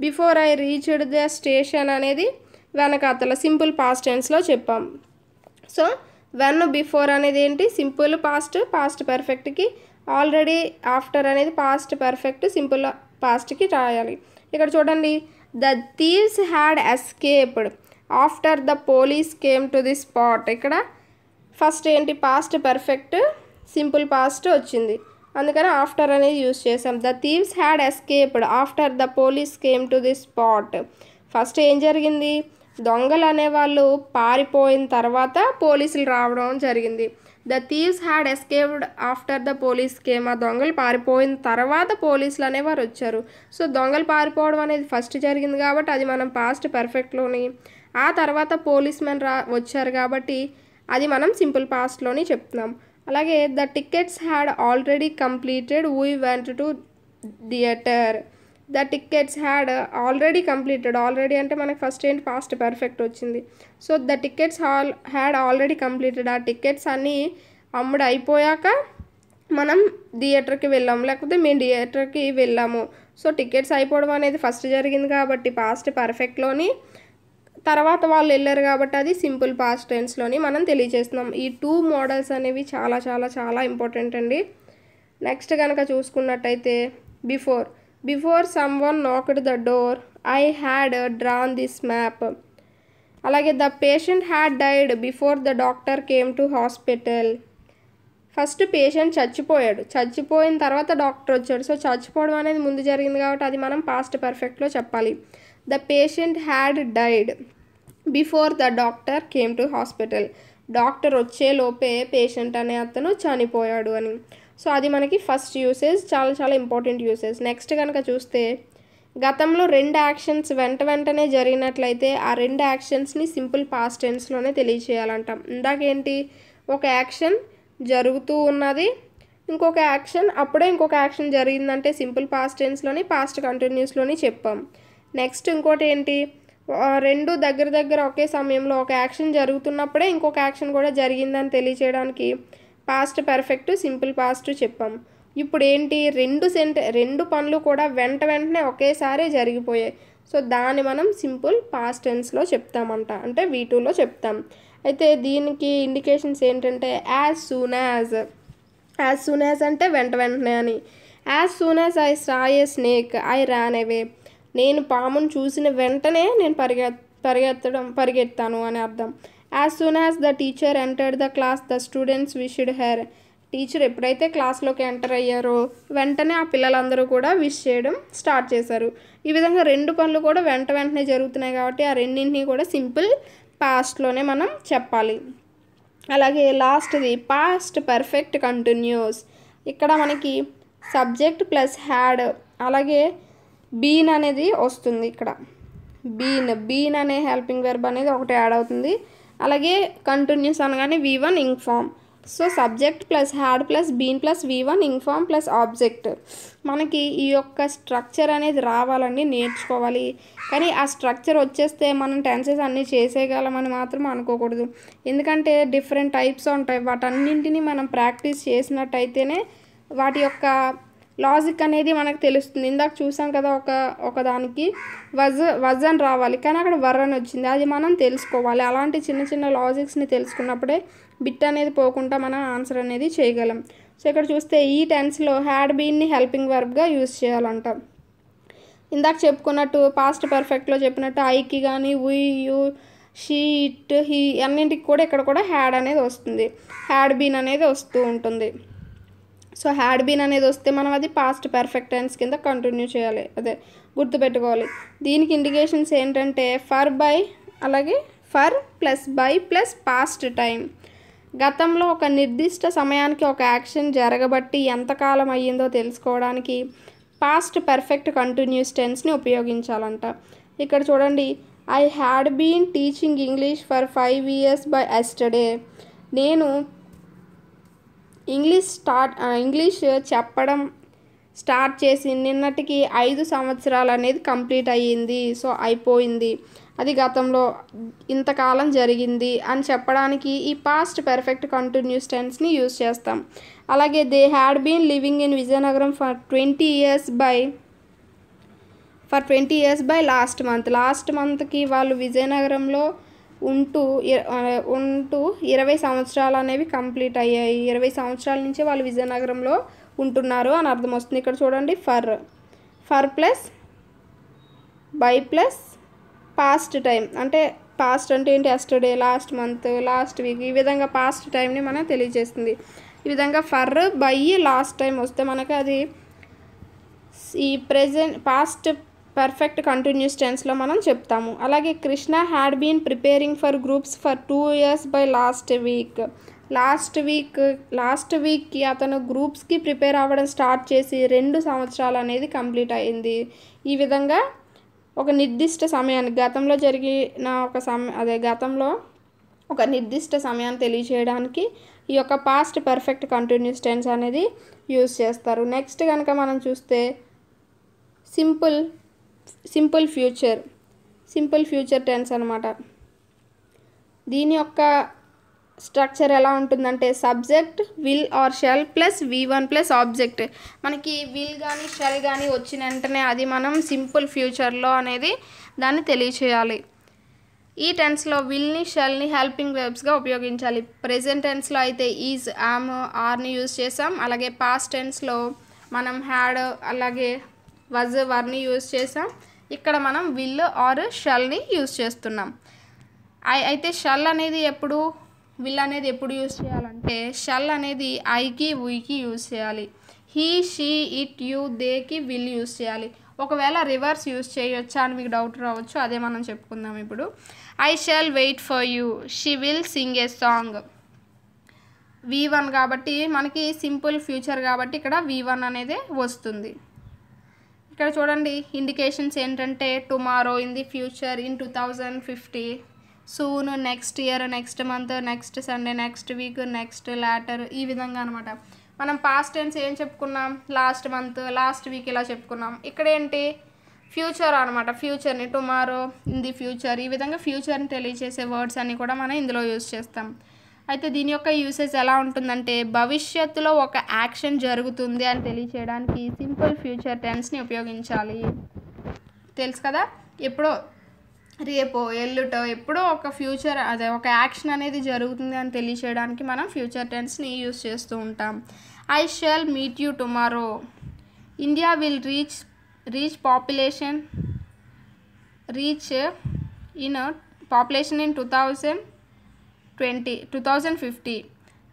Before I reached the station అనేది వెనకాతల సింపుల్ పాస్ట్ టెన్స్లో చెప్పాం. సో వెన్, బిఫోర్ అనేది ఏంటి? సింపుల్ పాస్ట్, పాస్ట్ పర్ఫెక్ట్కి. ఆల్రెడీ, ఆఫ్టర్ అనేది పాస్ట్ పర్ఫెక్ట్, సింపుల్ పాస్ట్కి రాయాలి. ఇక్కడ చూడండి, the thieves had escaped after the police came to the spot. ఇక్కడ ఫస్ట్ ఏంటి? పాస్ట్ పర్ఫెక్ట్, సింపుల్ పాస్ట్ వచ్చింది, అందుకని ఆఫ్టర్ అనేది యూస్ చేసాం. The thieves had escaped after the police came to the spot. First ఏం జరిగింది? దొంగలు అనేవాళ్ళు పారిపోయిన తర్వాత పోలీసులు రావడం జరిగింది. The thieves had escaped after the police came. ఆ దొంగలు పారిపోయిన తర్వాత పోలీసులు అనేవారు వచ్చారు. సో దొంగలు పారిపోవడం అనేది ఫస్ట్ జరిగింది కాబట్టి అది మనం పాస్ట్ పర్ఫెక్ట్లోని, ఆ తర్వాత పోలీస్ మెన్ వచ్చారు కాబట్టి అది మనం సింపుల్ పాస్ట్లోని చెప్తున్నాం. అలాగే the tickets had already completed we went to theatre. The tickets had already completed. Already అంటే మనకి ఫస్ట్ ఏంటి? పాస్ట్ పర్ఫెక్ట్ వచ్చింది. So the tickets had already completed. ఆ టికెట్స్ అన్నీ అమ్ముడు అయిపోయాక మనం థియేటర్కి వెళ్ళాము, లేకపోతే మేము థియేటర్కి వెళ్ళాము. సో టికెట్స్ అయిపోవడం అనేది ఫస్ట్ జరిగింది కాబట్టి పాస్ట్ పర్ఫెక్ట్లోని, తర్వాత వాళ్ళు వెళ్ళారు కాబట్టి అది సింపుల్ పాస్ట్ టెన్స్లోని మనం తెలియజేస్తున్నాం. ఈ 2 మోడల్స్ అనేవి చాలా చాలా చాలా ఇంపార్టెంట్ అండి. నెక్స్ట్ కనుక చూసుకున్నట్టయితే before someone knocked the door I had drawn this map. అలాగే the patient had died before the doctor came to hospital. First patient చచ్చిపోయిన తర్వాత డాక్టర్ వచ్చాడు. సో చచ్చిపోవడం అనేది ముందు జరిగింది కాబట్టి అది మనం పాస్ట్ పర్ఫెక్ట్లో చెప్పాలి. The patient had died before the doctor came to hospital. Doctor వచ్చేలోపే పేషెంట్ అనే అతను చనిపోయాడు అని. సో అది మనకి ఫస్ట్ యూసేజ్, చాలా చాలా ఇంపార్టెంట్ యూసేజ్. నెక్స్ట్ కనుక చూస్తే గతంలో 2 యాక్షన్స్ వెంటనే జరిగినట్లయితే ఆ 2 యాక్షన్స్ని సింపుల్ పాస్ట్ టెన్స్లోనే తెలియచేయాలంటాం. ఇందాకేంటి? ఒక యాక్షన్ జరుగుతూ ఉన్నది, ఇంకొక యాక్షన్ అప్పుడే ఇంకొక యాక్షన్ జరిగిందంటే సింపుల్ పాస్ట్ టెన్స్లోని, పాస్ట్ కంటిన్యూస్లోని చెప్పాం. నెక్స్ట్ ఇంకోటి ఏంటి? 2 దగ్గర ఒకే సమయంలో ఒక యాక్షన్ జరుగుతున్నప్పుడే ఇంకొక యాక్షన్ కూడా జరిగిందని తెలియచేయడానికి పాస్ట్ పర్ఫెక్ట్, సింపుల్ పాస్ట్ చెప్పాం. ఇప్పుడు ఏంటి? 2 పనులు కూడా వెంటనే ఒకేసారి జరిగిపోయాయి. సో దాన్ని మనం సింపుల్ పాస్ట్ టెన్స్లో చెప్తామంట, అంటే V2లో చెప్తాం. అయితే దీనికి ఇండికేషన్స్ ఏంటంటే యాజ్ సూన్ యాజ్ అంటే వెంటనే అని. As soon as I saw a snake I ran away. నేను పామును చూసిన వెంటనే నేను పరిగెత్తాను అని అర్థం. As soon as the teacher entered the class the students wished her. Teacher ఎప్పుడైతే క్లాస్లోకి ఎంటర్ అయ్యారో వెంటనే ఆ పిల్లలందరూ కూడా విష్ చేయడం స్టార్ట్ చేశారు. ఈ విధంగా 2 పనులు కూడా వెంటనే జరుగుతున్నాయి కాబట్టి ఆ రెండింటినీ కూడా సింపుల్ పాస్ట్లోనే మనం చెప్పాలి. అలాగే లాస్ట్ది పాస్ట్ పర్ఫెక్ట్ కంటిన్యూస్. ఇక్కడ మనకి సబ్జెక్ట్ ప్లస్ హ్యాడ్ అలాగే బీన్ అనేది వస్తుంది. ఇక్కడ బీన్ అనే హెల్పింగ్ వెర్బ్ అనేది ఒకటి యాడ్ అవుతుంది. అలాగే కంటిన్యూస్ అనగానే V1 ing form. So subject plus had plus been plus V1 ing form plus object. మనకి ఈ యొక్క స్ట్రక్చర్ అనేది రావాలని నేర్చుకోవాలి. కానీ ఆ స్ట్రక్చర్ వచ్చేస్తే మనం టెన్సెస్ అన్నీ చేసేయగలమని మాత్రం అనుకోకూడదు. ఎందుకంటే డిఫరెంట్ టైప్స్ ఉంటాయి. వాటన్నింటినీ మనం ప్రాక్టీస్ చేసినట్టయితేనే వాటి యొక్క లాజిక్ అనేది మనకు తెలుస్తుంది. ఇందాక చూసాం కదా, ఒకదానికి వజ్ అని రావాలి కానీ అక్కడ వర్ అని వచ్చింది. అది మనం తెలుసుకోవాలి. అలాంటి చిన్న లాజిక్స్ని తెలుసుకున్నప్పుడే బిట్ అనేది పోకుండా మనం ఆన్సర్ అనేది చేయగలం. సో ఇక్కడ చూస్తే ఈ టెన్స్లో హ్యాడ్ బీన్ని హెల్పింగ్ వర్బ్గా యూజ్ చేయాలంట. ఇందాక చెప్పుకున్నట్టు పాస్ట్ పర్ఫెక్ట్లో చెప్పినట్టు ఐకి కానీ we you she it he అన్నింటికి కూడా ఇక్కడ కూడా హ్యాడ్ అనేది వస్తుంది, హ్యాడ్ బీన్ అనేది వస్తూ ఉంటుంది. సో హ్యాడ్ బీన్ అనేది వస్తే మనం అది పాస్ట్ పర్ఫెక్ట్ టెన్స్ కింద కంటిన్యూ చేయాలి, అదే గుర్తుపెట్టుకోవాలి. దీనికి ఇండికేషన్స్ ఏంటంటే ఫర్ బై, అలాగే for plus by plus past time. గతంలో ఒక నిర్దిష్ట సమయానికి ఒక యాక్షన్ జరగబట్టి ఎంతకాలం అయ్యిందో తెలుసుకోవడానికి పాస్ట్ పర్ఫెక్ట్ కంటిన్యూస్ టెన్స్ని ఉపయోగించాలంట. ఇక్కడ చూడండి, I had been teaching English for 5 years by yesterday. నేను ఇంగ్లీష్ చెప్పడం స్టార్ట్ చేసి నిన్నటికి 5 సంవత్సరాలు అనేది కంప్లీట్ అయ్యింది. సో అయిపోయింది, అది గతంలో ఇంతకాలం జరిగింది అని చెప్పడానికి ఈ పాస్ట్ పర్ఫెక్ట్ కంటిన్యూస్ టెన్స్ని యూజ్ చేస్తాం. అలాగే they had been living in Vizianagaram for 20 years by last మంత్కి వాళ్ళు విజయనగరంలో ఉంటూ 20 సంవత్సరాలు అనేవి కంప్లీట్ అయ్యాయి. 20 సంవత్సరాల నుంచి వాళ్ళు విజయనగరంలో ఉంటున్నారు అని అర్థం వస్తుంది. ఇక్కడ చూడండి, for plus by plus past time, అంటే పాస్ట్ అంటే ఏంటి, yesterday, last month, last week, ఈ విధంగా పాస్ట్ టైంని మనకు తెలియజేస్తుంది. ఈ విధంగా ఫర్ బై లాస్ట్ టైం వస్తే మనకు అది ఈ ప్రెజెంట్ పాస్ట్ పర్ఫెక్ట్ కంటిన్యూస్ టెన్స్లో మనం చెప్తాము. అలాగే Krishna had been preparing for groups for 2 years by last వీక్కి అతను గ్రూప్స్కి ప్రిపేర్ అవ్వడం స్టార్ట్ చేసి 2 సంవత్సరాలు అనేది కంప్లీట్ అయింది. ఈ విధంగా ఒక నిర్దిష్ట సమయాన్ని, గతంలో జరిగిన గతంలో ఒక నిర్దిష్ట సమయాన్ని తెలియచేయడానికి ఈ యొక్క పాస్ట్ పర్ఫెక్ట్ కంటిన్యూస్ టెన్స్ అనేది యూజ్ చేస్తారు. నెక్స్ట్ కనుక మనం చూస్తే సింపుల్ ఫ్యూచర్ టెన్స్ అనమాట. దీని యొక్క స్ట్రక్చర్ ఎలా ఉంటుందంటే subject will or shall plus V1 plus object. మనకి విల్ కానీ షెల్ కానీ వచ్చిన వెంటనే అది మనం సింపుల్ ఫ్యూచర్లో అనేది దాన్ని తెలియచేయాలి. ఈ టెన్స్లో విల్ని షెల్ని హెల్పింగ్ వెర్బ్స్గా ఉపయోగించాలి. ప్రెజెంట్ టెన్స్లో అయితే ఈజ్, యామ్, ఆర్ని యూజ్ చేసాం. అలాగే పాస్ట్ టెన్స్లో మనం హ్యాడ్, అలాగే వజ్, వర్ని యూజ్ చేసాం. ఇక్కడ మనం విల్ ఆర్ షెల్ని యూజ్ చేస్తున్నాం. అయితే షెల్ అనేది విల్ అనేది ఎప్పుడు యూజ్ చేయాలంటే షెల్ అనేది ఐకి వీకి యూజ్ చేయాలి. హీ, షీ, ఇట్, యూ, దేకి విల్ యూజ్ చేయాలి. ఒకవేళ రివర్స్ యూజ్ చేయొచ్చా అని మీకు డౌట్ రావచ్చు, అదే మనం చెప్పుకుందాం ఇప్పుడు. I shall wait for you, she will sing a song. V1 కాబట్టి మనకి సింపుల్ ఫ్యూచర్ కాబట్టి ఇక్కడ V1 అనేది వస్తుంది. ఇక్కడ చూడండి, ఇండికేషన్స్ ఏంటంటే tomorrow, in the future, in 2050, soon, next year, next month, next Sunday, next week, next later, ఈ విధంగా అనమాట. మనం పాస్ట్ టెన్స్ ఏం చెప్పుకున్నాం, లాస్ట్ మంత్, లాస్ట్ వీక్ ఇలా చెప్పుకున్నాం. ఇక్కడ ఏంటి, ఫ్యూచర్ అనమాట. ఫ్యూచర్ని టుమారో, ఇన్ ది ఫ్యూచర్, ఈ విధంగా ఫ్యూచర్ని తెలియజేసే వర్డ్స్ అన్నీ కూడా మనం ఇందులో యూజ్ చేస్తాం. అయితే దీని యొక్క యూసేజ్ ఎలా ఉంటుందంటే భవిష్యత్తులో ఒక యాక్షన్ జరుగుతుంది అని తెలియచేయడానికి సింపుల్ ఫ్యూచర్ టెన్స్ని ఉపయోగించాలి. తెలుసు కదా, ఎప్పుడో, రేపో, ఎల్లుటో, ఎప్పుడో ఒక ఫ్యూచర్, ఒక యాక్షన్ అనేది జరుగుతుంది అని తెలియచేయడానికి మనం ఫ్యూచర్ టెన్స్ని యూజ్ చేస్తూ ఉంటాం. I shall meet you tomorrow, India will reach population in 2050.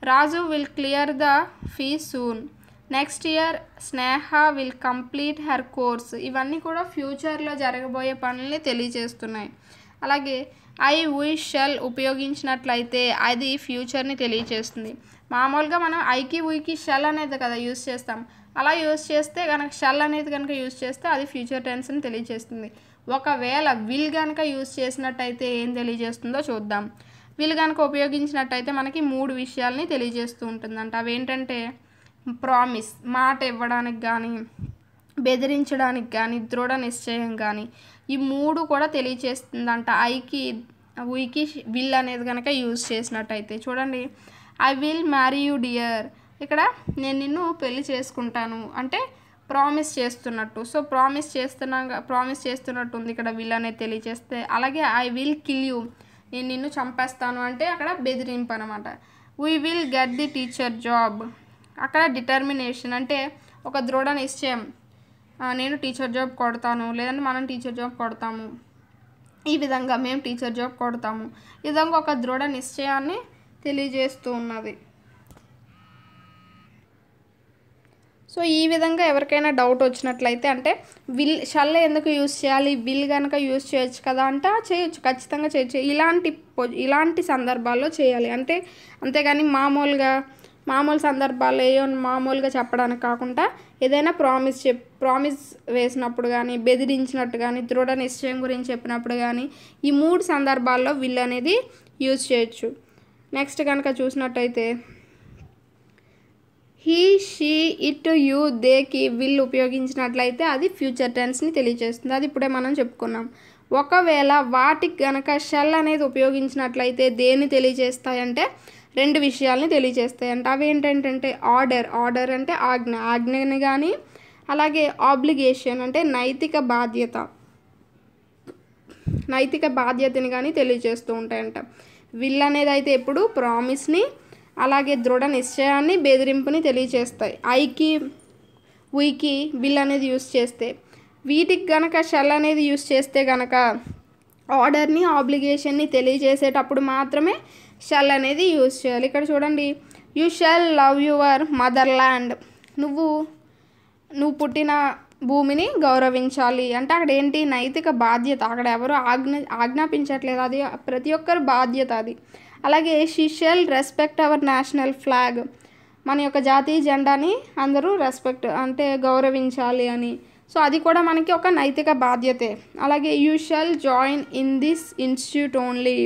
Raju will clear the fees soon. Next year Sneha will complete her course. ఇవన్నీ కూడా ఫ్యూచర్లో జరగబోయే పనుల్ని తెలియజేస్తున్నాయి. అలాగే ఐ వి షల్ ఉపయోగించినట్లయితే అది ఫ్యూచర్ని తెలియజేస్తుంది. మామూలుగా మనం ఐకి వీకి షల్ అనేది కదా యూజ్ చేస్తాం. అలా యూజ్ చేస్తే కనుక షల్ అనేది కనుక యూజ్ చేస్తే అది ఫ్యూచర్ టెన్స్ని తెలియజేస్తుంది. ఒకవేళ విల్ కనుక యూజ్ చేసినట్టయితే ఏం తెలియజేస్తుందో చూద్దాం. విల్ కనుక ఉపయోగించినట్టయితే మనకి 3 విషయాల్ని తెలియజేస్తూ ఉంటుందంట. అవేంటంటే ప్రామిస్, మాట ఇవ్వడానికి కానీ, బెదిరించడానికి కానీ, దృఢ నిశ్చయం కానీ, ఈ 3 కూడా తెలియజేస్తుందంట ఐకి వీకి విల్ అనేది కనుక యూజ్ చేసినట్టయితే. చూడండి, I will marry you dear. ఇక్కడ నేను నిన్ను పెళ్లి చేసుకుంటాను అంటే ప్రామిస్ చేస్తున్నట్టు. సో ప్రామిస్ చేస్తున్నట్టు ఉంది ఇక్కడ విల్ అనేది తెలియజేస్తే. అలాగే ఐ విల్ కిల్ యూ, నేను నిన్ను చంపేస్తాను అంటే అక్కడ బెదిరింపు అనమాట. We will get the teacher job, అక్కడ డిటర్మినేషన్ అంటే ఒక దృఢ నిశ్చయం. నేను టీచర్ జాబ్ కొడతాను, లేదంటే మనం టీచర్ జాబ్ కొడతాము, ఈ విధంగా మేము టీచర్ జాబ్ కొడతాము, ఈ విధంగా ఒక దృఢ నిశ్చయాన్ని తెలియజేస్తూ ఉన్నది. సో ఈ విధంగా ఎవరికైనా డౌట్ వచ్చినట్లయితే, అంటే షల్ ఎందుకు యూజ్ చేయాలి, విల్ కనుక యూజ్ చేయొచ్చు కదా అంటే చేయొచ్చు, ఖచ్చితంగా చేయొచ్చు. ఇలాంటి సందర్భాల్లో చేయాలి. అంతేగాని మామూలు సందర్భాల్లో మామూలుగా చెప్పడానికి కాకుండా ఏదైనా ప్రామిస్ వేసినప్పుడు కానీ, బెదిరించినట్టు కానీ, దృఢ నిశ్చయం గురించి చెప్పినప్పుడు కానీ ఈ 3 సందర్భాల్లో విల్ అనేది యూజ్ చేయొచ్చు. నెక్స్ట్ కనుక చూసినట్టయితే హీ, షీ, ఇట్, యూ, దేకి విల్ ఉపయోగించినట్లయితే అది ఫ్యూచర్ టెన్స్ని తెలియజేస్తుంది. అది ఇప్పుడే మనం చెప్పుకున్నాం. ఒకవేళ వాటికి కనుక షల్ అనేది ఉపయోగించినట్లయితే దేన్ని తెలియజేస్తాయంటే 2 విషయాల్ని తెలియజేస్తాయంట. అవి ఏంటంటే ఆర్డర్ అంటే ఆజ్ఞని కానీ, అలాగే ఆబ్లిగేషన్ అంటే నైతిక బాధ్యతని కానీ తెలియజేస్తూ ఉంటాయంట. విల్ అనేది అయితే ఎప్పుడు ప్రామిస్ని, అలాగే దృఢ నిశ్చయాన్ని, బెదిరింపుని తెలియజేస్తాయి. ఐకి, వీకి విల్ అనేది యూస్ చేస్తే, వీటికి గనక షల్ అనేది యూస్ చేస్తే గనక ఆర్డర్ని, ఆబ్లిగేషన్ని తెలియజేసేటప్పుడు మాత్రమే షల్ అనేది యూస్ చేయాలి. ఇక్కడ చూడండి, you shall love your mother land, నువ్వు పుట్టిన భూమిని గౌరవించాలి అంటే అక్కడ ఏంటి, నైతిక బాధ్యత. అక్కడ ఎవరు ఆజ్ఞాపించట్లేదు, అది ప్రతి ఒక్కరి బాధ్యత అది. అలాగే she shall respect our national flag, మన యొక్క జాతీయ జెండాని అందరూ గౌరవించాలి అని. సో అది కూడా మనకి ఒక నైతిక బాధ్యతే. అలాగే you shall join in this institute only,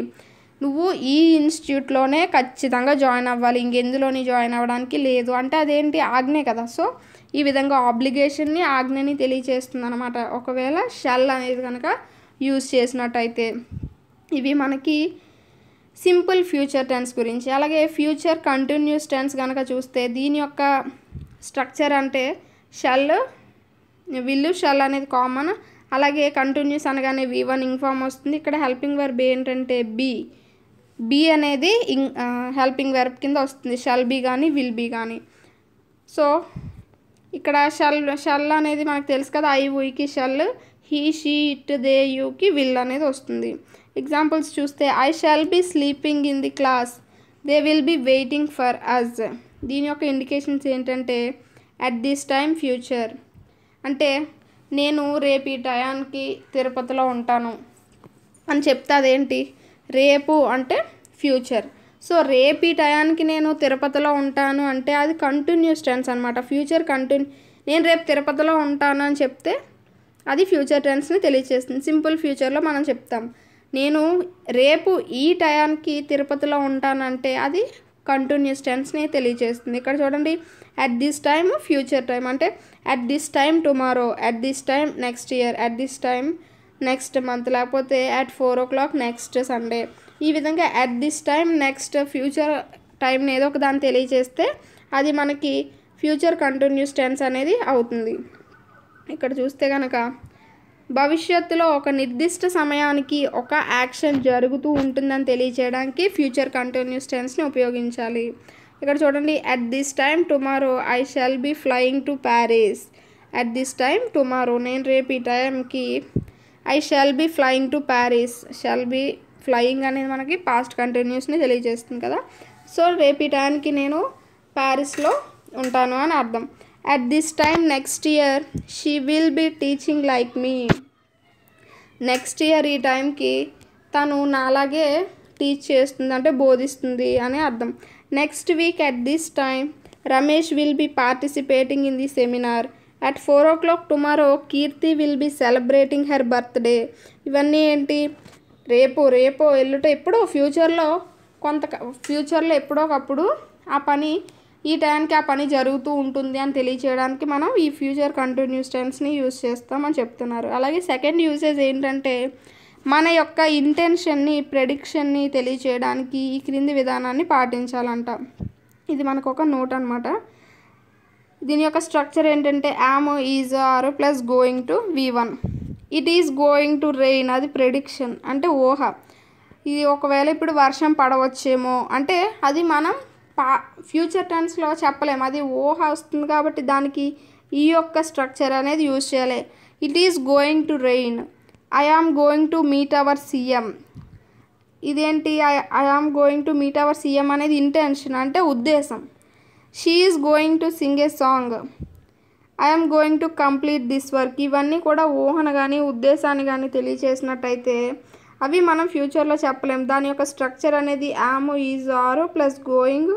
నువ్వు ఈ ఇన్స్టిట్యూట్లోనే ఖచ్చితంగా జాయిన్ అవ్వాలి, ఇంకెందులోని జాయిన్ అవ్వడానికి లేదు అంటే అదేంటి, ఆజ్ఞే కదా. సో ఈ విధంగా ఆబ్లిగేషన్ని, ఆజ్ఞని తెలియచేస్తుంది అనమాట ఒకవేళ షల్ అనేది కనుక యూజ్ చేసినట్టయితే. ఇవి మనకి సింపుల్ ఫ్యూచర్ టెన్స్ గురించి. అలాగే ఫ్యూచర్ కంటిన్యూస్ టెన్స్ కనుక చూస్తే దీని యొక్క స్ట్రక్చర్ అంటే విల్లు షల్ అనేది కామన్. అలాగే కంటిన్యూస్ అనగానే V1 ఇంగ్ఫామ్ వస్తుంది. ఇక్కడ హెల్పింగ్ వర్బ్ ఏంటంటే బీ అనేది హెల్పింగ్ వర్బ్ కింద వస్తుంది, షల్ బీ కానీ విల్ బీ కానీ. సో ఇక్కడ షల్ అనేది మనకు తెలుసు కదా, ఐ, వీకి shall, he, she, it, they, యూకి విల్ అనేది వస్తుంది. ఎగ్జాంపుల్స్ చూస్తే I shall be sleeping in the class, they will be waiting for us. దీని యొక్క ఇండికేషన్స్ ఏంటంటే అట్ దిస్ టైమ్ ఫ్యూచర్ అంటే నేను రేపు ఈ టయానికి తిరుపతిలో ఉంటాను అని చెప్తే అదేంటి, రేపు అంటే ఫ్యూచర్. సో రేపు ఈ టయానికి నేను తిరుపతిలో ఉంటాను అంటే అది కంటిన్యూస్ టెన్స్ అనమాట. ఫ్యూచర్ నేను రేపు తిరుపతిలో ఉంటాను అని చెప్తే అది ఫ్యూచర్ టెన్స్ని తెలియజేస్తుంది. సింపుల్ ఫ్యూచర్లో మనం చెప్తాం నేను రేపు ఈ టయానికి తిరుపతిలో ఉంటానంటే అది కంటిన్యూస్ టెన్స్ని తెలియజేస్తుంది. ఇక్కడ చూడండి, at this time future time అంటే at this time tomorrow, at this time next year, at this time next month, లేకపోతే అట్ 4 o'clock నెక్స్ట్ సండే. ఈ విధంగా at this time next future టైంని ఏదో ఒక దాన్ని తెలియజేస్తే అది మనకి ఫ్యూచర్ కంటిన్యూస్ టెన్స్ అనేది అవుతుంది. ఇక్కడ చూస్తే కనుక భవిష్యత్తులో ఒక నిర్దిష్ట సమయానికి ఒక యాక్షన్ జరుగుతూ ఉంటుందని తెలియచేయడానికి ఫ్యూచర్ కంటిన్యూస్ టెన్స్ని ఉపయోగించాలి. ఇక్కడ చూడండి, at this time tomorrow I shall be flying to Paris. At this time tomorrow నేను రేపు ఈ టైంకి I shall be flying to Paris. Shall be flying అనేది మనకి పాస్ట్ కంటిన్యూస్ని తెలియజేస్తుంది కదా. సో రేపు ఈ టైంకి నేను ప్యారిస్లో ఉంటాను అని అర్థం. At this time next year she will be teaching like me. Next year ఈ టైంకి తను నాలాగే టీచ్ చేస్తుంది అంటే బోధిస్తుంది అని అర్థం. Next week at this time Ramesh will be participating in the seminar. At 4 o'clock tomorrow Keerthi will be celebrating her birthday. ఇవన్నీ ఏంటి, రేపు ఎల్లుట ఎప్పుడో ఫ్యూచర్లో ఎప్పుడో ఒకప్పుడు ఆ పని ఈ టైంకి ఆ పని జరుగుతూ ఉంటుంది అని తెలియచేయడానికి మనం ఈ ఫ్యూచర్ కంటిన్యూస్ టెన్స్ని యూజ్ చేస్తామని చెప్తున్నారు. అలాగే సెకండ్ యూసేజ్ ఏంటంటే మన యొక్క ఇంటెన్షన్ని, ప్రెడిక్షన్ని తెలియచేయడానికి ఈ క్రింది విధానాన్ని పాటించాలంట. ఇది మనకు ఒక నోట్ అనమాట. దీని యొక్క స్ట్రక్చర్ ఏంటంటే am, is, are plus going to V1. It is going to rain, అది ప్రెడిక్షన్ అంటే ఊహ. ఇది ఒకవేళ ఇప్పుడు వర్షం పడవచ్చేమో అంటే అది మనం ఫ్యూచర్ టెన్స్లో చెప్పలేము, అది ఊహ వస్తుంది కాబట్టి దానికి ఈ యొక్క స్ట్రక్చర్ అనేది యూజ్ చేయాలి. It is going to rain, I am going to meet our CM. ఇదేంటి, I am going to meet our CM అనేది ఇంటెన్షన్ అంటే ఉద్దేశం. She is going to sing a song, I am going to complete this work. ఇవన్నీ కూడా ఊహను కానీ ఉద్దేశాన్ని కానీ తెలియచేసినట్టయితే అవి మనం ఫ్యూచర్లో చెప్పలేం. దాని యొక్క స్ట్రక్చర్ అనేది am, is, are plus going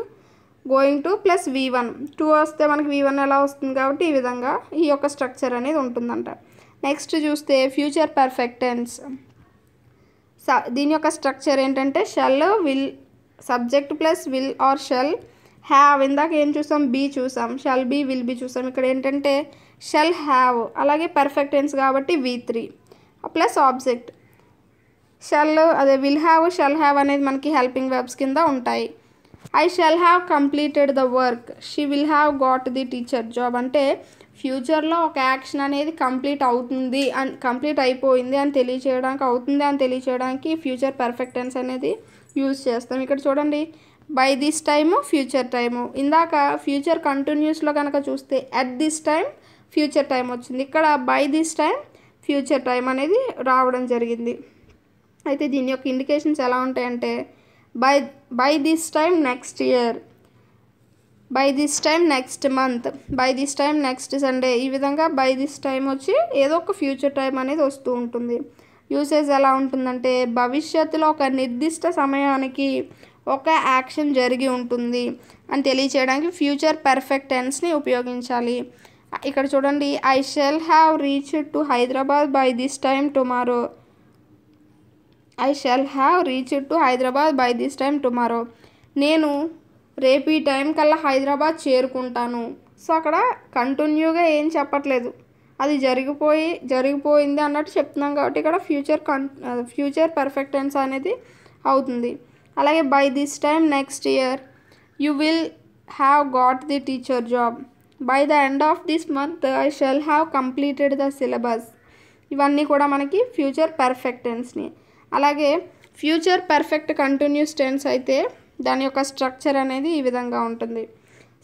to plus V1. 2 వస్తే మనకి V1 ఎలా వస్తుంది కాబట్టి ఈ విధంగా ఈ యొక్క స్ట్రక్చర్ అనేది ఉంటుందంట. నెక్స్ట్ చూస్తే ఫ్యూచర్ పర్ఫెక్ట్ టెన్స్. దీని యొక్క స్ట్రక్చర్ ఏంటంటే shall, will, subject plus will or shall, have. ఇందాక ఏం చూసాం, బీ చూసాం, షల్ బీ, విల్ బీ చూసాం. ఇక్కడ ఏంటంటే షల్ హ్యావ్, అలాగే పర్ఫెక్ట్ టెన్స్ కాబట్టి V3 plus object. Will have, shall have అనేది మనకి హెల్పింగ్ వెర్బ్స్ కింద ఉంటాయి. I shall have completed the work, she will have got the teacher job. అంటే ఫ్యూచర్లో ఒక యాక్షన్ అనేది కంప్లీట్ అయిపోయింది అని తెలియచేయడానికి ఫ్యూచర్ పర్ఫెక్ట్ టెన్స్ అనేది యూజ్ చేస్తాం. ఇక్కడ చూడండి, by this time future time. ఇందాక ఫ్యూచర్ కంటిన్యూస్లో కనుక చూస్తే at this time future time వచ్చింది. ఇక్కడ by this time future time అనేది రావడం జరిగింది. అయితే దీని యొక్క ఇండికేషన్స్ ఎలా ఉంటాయంటే by this time next year, by this time next month, by this time next Sunday. ఈ విధంగా బై దిస్ టైం వచ్చి ఏదో ఒక ఫ్యూచర్ టైం అనేది వస్తూ ఉంటుంది. యూసేజ్ ఎలా ఉంటుందంటే భవిష్యత్తులో ఒక నిర్దిష్ట సమయానికి ఒక యాక్షన్ జరిగి ఉంటుంది అని తెలియచేయడానికి ఫ్యూచర్ పర్ఫెక్ట్ టెన్స్ని ఉపయోగించాలి. ఇక్కడ చూడండి, I shall have reached to Hyderabad by this time tomorrow, I shall have reached to Hyderabad by this time tomorrow. నేను రేపు ఈ టైం కల్లా హైదరాబాద్ చేరుకుంటాను. సో అక్కడ కంటిన్యూగా ఏం చెప్పట్లేదు, అది జరిగిపోయింది అన్నట్టు చెప్తున్నాం కాబట్టి ఇక్కడ ఫ్యూచర్ పర్ఫెక్ట్ టెన్స్ అనేది అవుతుంది. అలాగే by this time next year you will have got the teacher job, by the end of this month I shall have completed the syllabus. ఇవన్నీ కూడా మనకి ఫ్యూచర్ పర్ఫెక్ట్ టెన్స్ని. అలాగే ఫ్యూచర్ పర్ఫెక్ట్ కంటిన్యూస్ టెన్స్ అయితే దాని యొక్క స్ట్రక్చర్ అనేది ఈ విధంగా ఉంటుంది.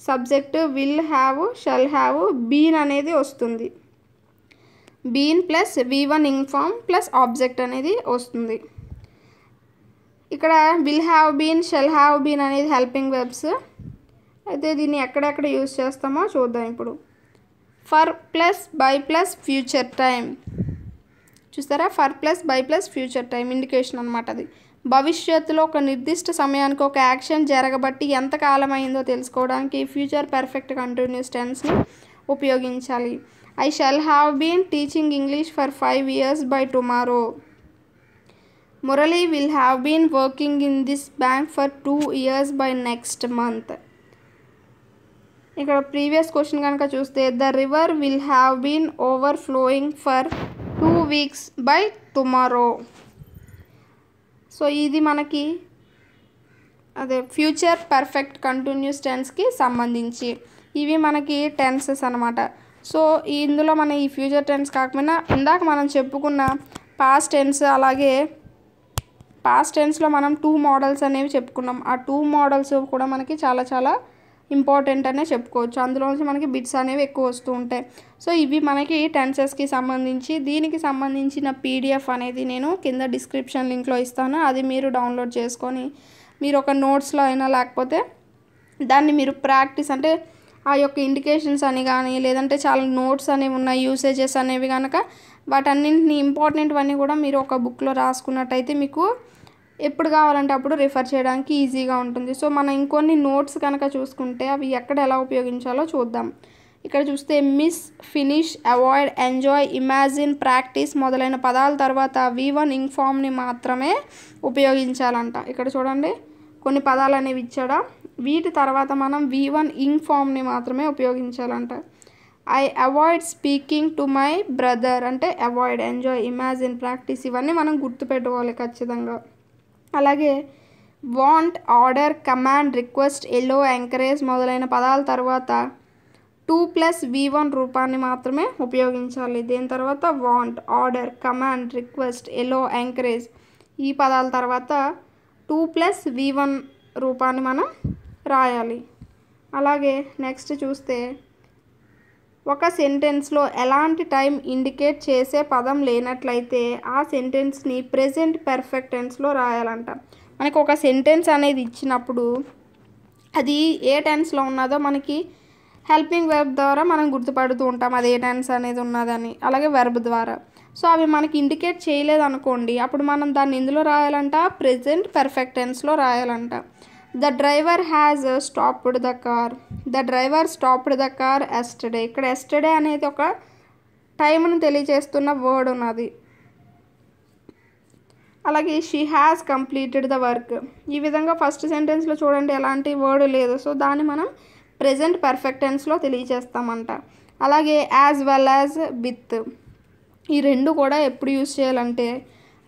Subject will have, shall have, been అనేది వస్తుంది. Been plus V1 ing form plus object అనేది వస్తుంది. ఇక్కడ will have been, shall have been అనేది హెల్పింగ్ వెర్బ్స్. అయితే దీన్ని ఎక్కడెక్కడ యూజ్ చేస్తామో చూద్దాం ఇప్పుడు. For plus by plus future time, చూస్తారా, for plus by plus future time indication అనమాట. అది భవిష్యత్తులో ఒక నిర్దిష్ట సమయానికి ఒక యాక్షన్ జరగబట్టి ఎంత కాలం అయిందో తెలుసుకోవడానికి ఫ్యూచర్ పర్ఫెక్ట్ కంటిన్యూస్ టెన్స్ని ఉపయోగించాలి. I shall have been teaching English for 5 years by tomorrow. Murali will have been working in this bank for 2 years by next month. ఇక్కడ ప్రీవియస్ క్వశ్చన్ కనుక చూస్తే the river will have been overflowing for 2 weeks by tomorrow. So ఇది మనకి future perfect continuous టెన్స్కి సంబంధించి ఇవి మనకి tenses అనమాట. So ఇందులో మన ఈ ఫ్యూచర్ టెన్స్ కాకపోయినా ఇందాక మనం చెప్పుకున్న పాస్ట్ టెన్స్, అలాగే పాస్ట్ టెన్స్లో మనం 2 మోడల్స్ అనేవి చెప్పుకున్నాం. ఆ 2 మోడల్స్ కూడా మనకి చాలా చాలా ఇంపార్టెంట్ అనే చెప్పుకోవచ్చు. అందులోంచి మనకి బిట్స్ అనేవి ఎక్కువ వస్తూ ఉంటాయి. సో ఇవి మనకి టెన్సెస్కి సంబంధించి. దీనికి సంబంధించిన PDF అనేది నేను కింద డిస్క్రిప్షన్ లింక్లో ఇస్తాను. అది మీరు డౌన్లోడ్ చేసుకొని మీరు ఒక నోట్స్లో అయినా లేకపోతే దాన్ని మీరు ప్రాక్టీస్ అంటే ఆ యొక్క ఇండికేషన్స్ అని కానీ లేదంటే చాలా నోట్స్ అనేవి ఉన్నాయి, యూసేజెస్ అనేవి కనుక వాటన్నింటిని ఇంపార్టెంట్వన్నీ కూడా మీరు ఒక బుక్లో రాసుకున్నట్టయితే మీకు ఎప్పుడు కావాలంటే అప్పుడు రిఫర్ చేయడానికి ఈజీగా ఉంటుంది. సో మనం ఇంకొన్ని నోట్స్ కనుక చూసుకుంటే అవి ఎక్కడ ఎలా ఉపయోగించాలో చూద్దాం. ఇక్కడ చూస్తే miss, finish, avoid, enjoy, imagine, practice మొదలైన పదాల తర్వాత V1 ఇన్ఫార్మ్ని మాత్రమే ఉపయోగించాలంట. ఇక్కడ చూడండి కొన్ని పదాలు అనేవి ఇచ్చాడా, వీటి తర్వాత మనం V1 ఇన్ఫార్మ్ని మాత్రమే ఉపయోగించాలంట. I avoid speaking to my brother అంటే అవాయిడ్, ఎంజాయ్, ఇమాజిన్, ప్రాక్టీస్ ఇవన్నీ మనం గుర్తుపెట్టుకోవాలి ఖచ్చితంగా. అలాగే వాంట్, ఆర్డర్, కమాండ్, రిక్వెస్ట్, ఎలో, ఎంకరేజ్ మొదలైన పదాల తర్వాత 2 + V1 రూపాన్ని మాత్రమే ఉపయోగించాలి. దీని తర్వాత వాంట్, ఆర్డర్, కమాండ్, రిక్వెస్ట్, ఎలో, ఎంకరేజ్ ఈ పదాల తర్వాత 2 + V1 రూపాన్ని మనం రాయాలి. అలాగే నెక్స్ట్ చూస్తే ఒక సెంటెన్స్లో ఎలాంటి టైం ఇండికేట్ చేసే పదం లేనట్లయితే ఆ సెంటెన్స్ని ప్రెజెంట్ పర్ఫెక్ట్ టెన్స్లో రాయాలంట. మనకు ఒక సెంటెన్స్ అనేది ఇచ్చినప్పుడు అది ఏ టెన్స్లో ఉన్నదో మనకి హెల్పింగ్ వెర్బ్ ద్వారా మనం గుర్తుపడుతూ ఉంటాం అది ఏ టెన్స్ అనేది ఉన్నదని, అలాగే వెర్బ్ ద్వారా. సో అవి మనకి ఇండికేట్ చేయలేదు అనుకోండి, అప్పుడు మనం దాన్ని ఎందులో రాయాలంట, ప్రెజెంట్ పర్ఫెక్ట్ టెన్స్లో రాయాలంట. The driver has stopped the car. The driver stopped the car yesterday. ఇక్కడ ఎస్టర్డే అనేది ఒక టైంను తెలియజేస్తున్న వర్డ్ ఉన్నది. అలాగే she has completed the work. ఈ విధంగా ఫస్ట్ సెంటెన్స్లో చూడండి ఎలాంటి వర్డ్ లేదు, సో దాన్ని మనం ప్రెజెంట్ పర్ఫెక్ట్ టెన్స్లో తెలియజేస్తామంట. అలాగే యాజ్ వెల్ యాజ్ విత్. ఈ రెండు కూడా ఎప్పుడు యూజ్ చేయాలంటే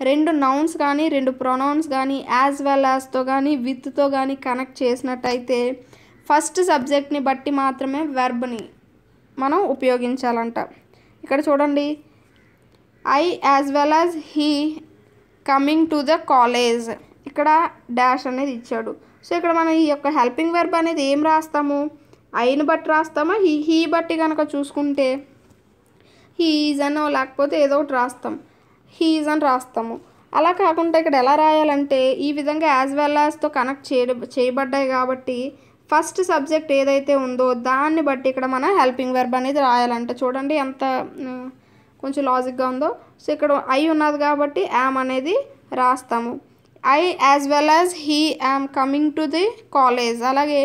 రెండు నౌన్స్ కానీ రెండు ప్రొనౌన్స్ కానీ యాజ్ వెల్ యాజ్తో కానీ విత్తో కానీ కనెక్ట్ చేసినట్టయితే ఫస్ట్ సబ్జెక్ట్ని బట్టి మాత్రమే వెర్బ్ని మనం ఉపయోగించాలంట. ఇక్కడ చూడండి, I as well as he coming to the college. ఇక్కడ డాష్ అనేది ఇచ్చాడు. సో ఇక్కడ మనం ఈ యొక్క హెల్పింగ్ వెర్బ్ అనేది ఏం రాస్తాము, ఐని బట్టి రాస్తామా, హీ బట్టి కనుక చూసుకుంటే హీ ఈజ్ అనో లేకపోతే ఏదో ఒకటి రాస్తాం, హీ ఈజ్ అని రాస్తాము. అలా కాకుండా ఇక్కడ ఎలా రాయాలంటే ఈ విధంగా యాజ్ వెల్ యాజ్తో కనెక్ట్ చేయబడ్డాయి కాబట్టి ఫస్ట్ సబ్జెక్ట్ ఏదైతే ఉందో దాన్ని బట్టి ఇక్కడ మన హెల్పింగ్ వెర్బ్ అనేది రాయాలంట. చూడండి ఎంత కొంచెం లాజిక్గా ఉందో. సో ఇక్కడ ఐ ఉన్నది కాబట్టి యామ్ అనేది రాస్తాము. I as well as he am coming to the college. అలాగే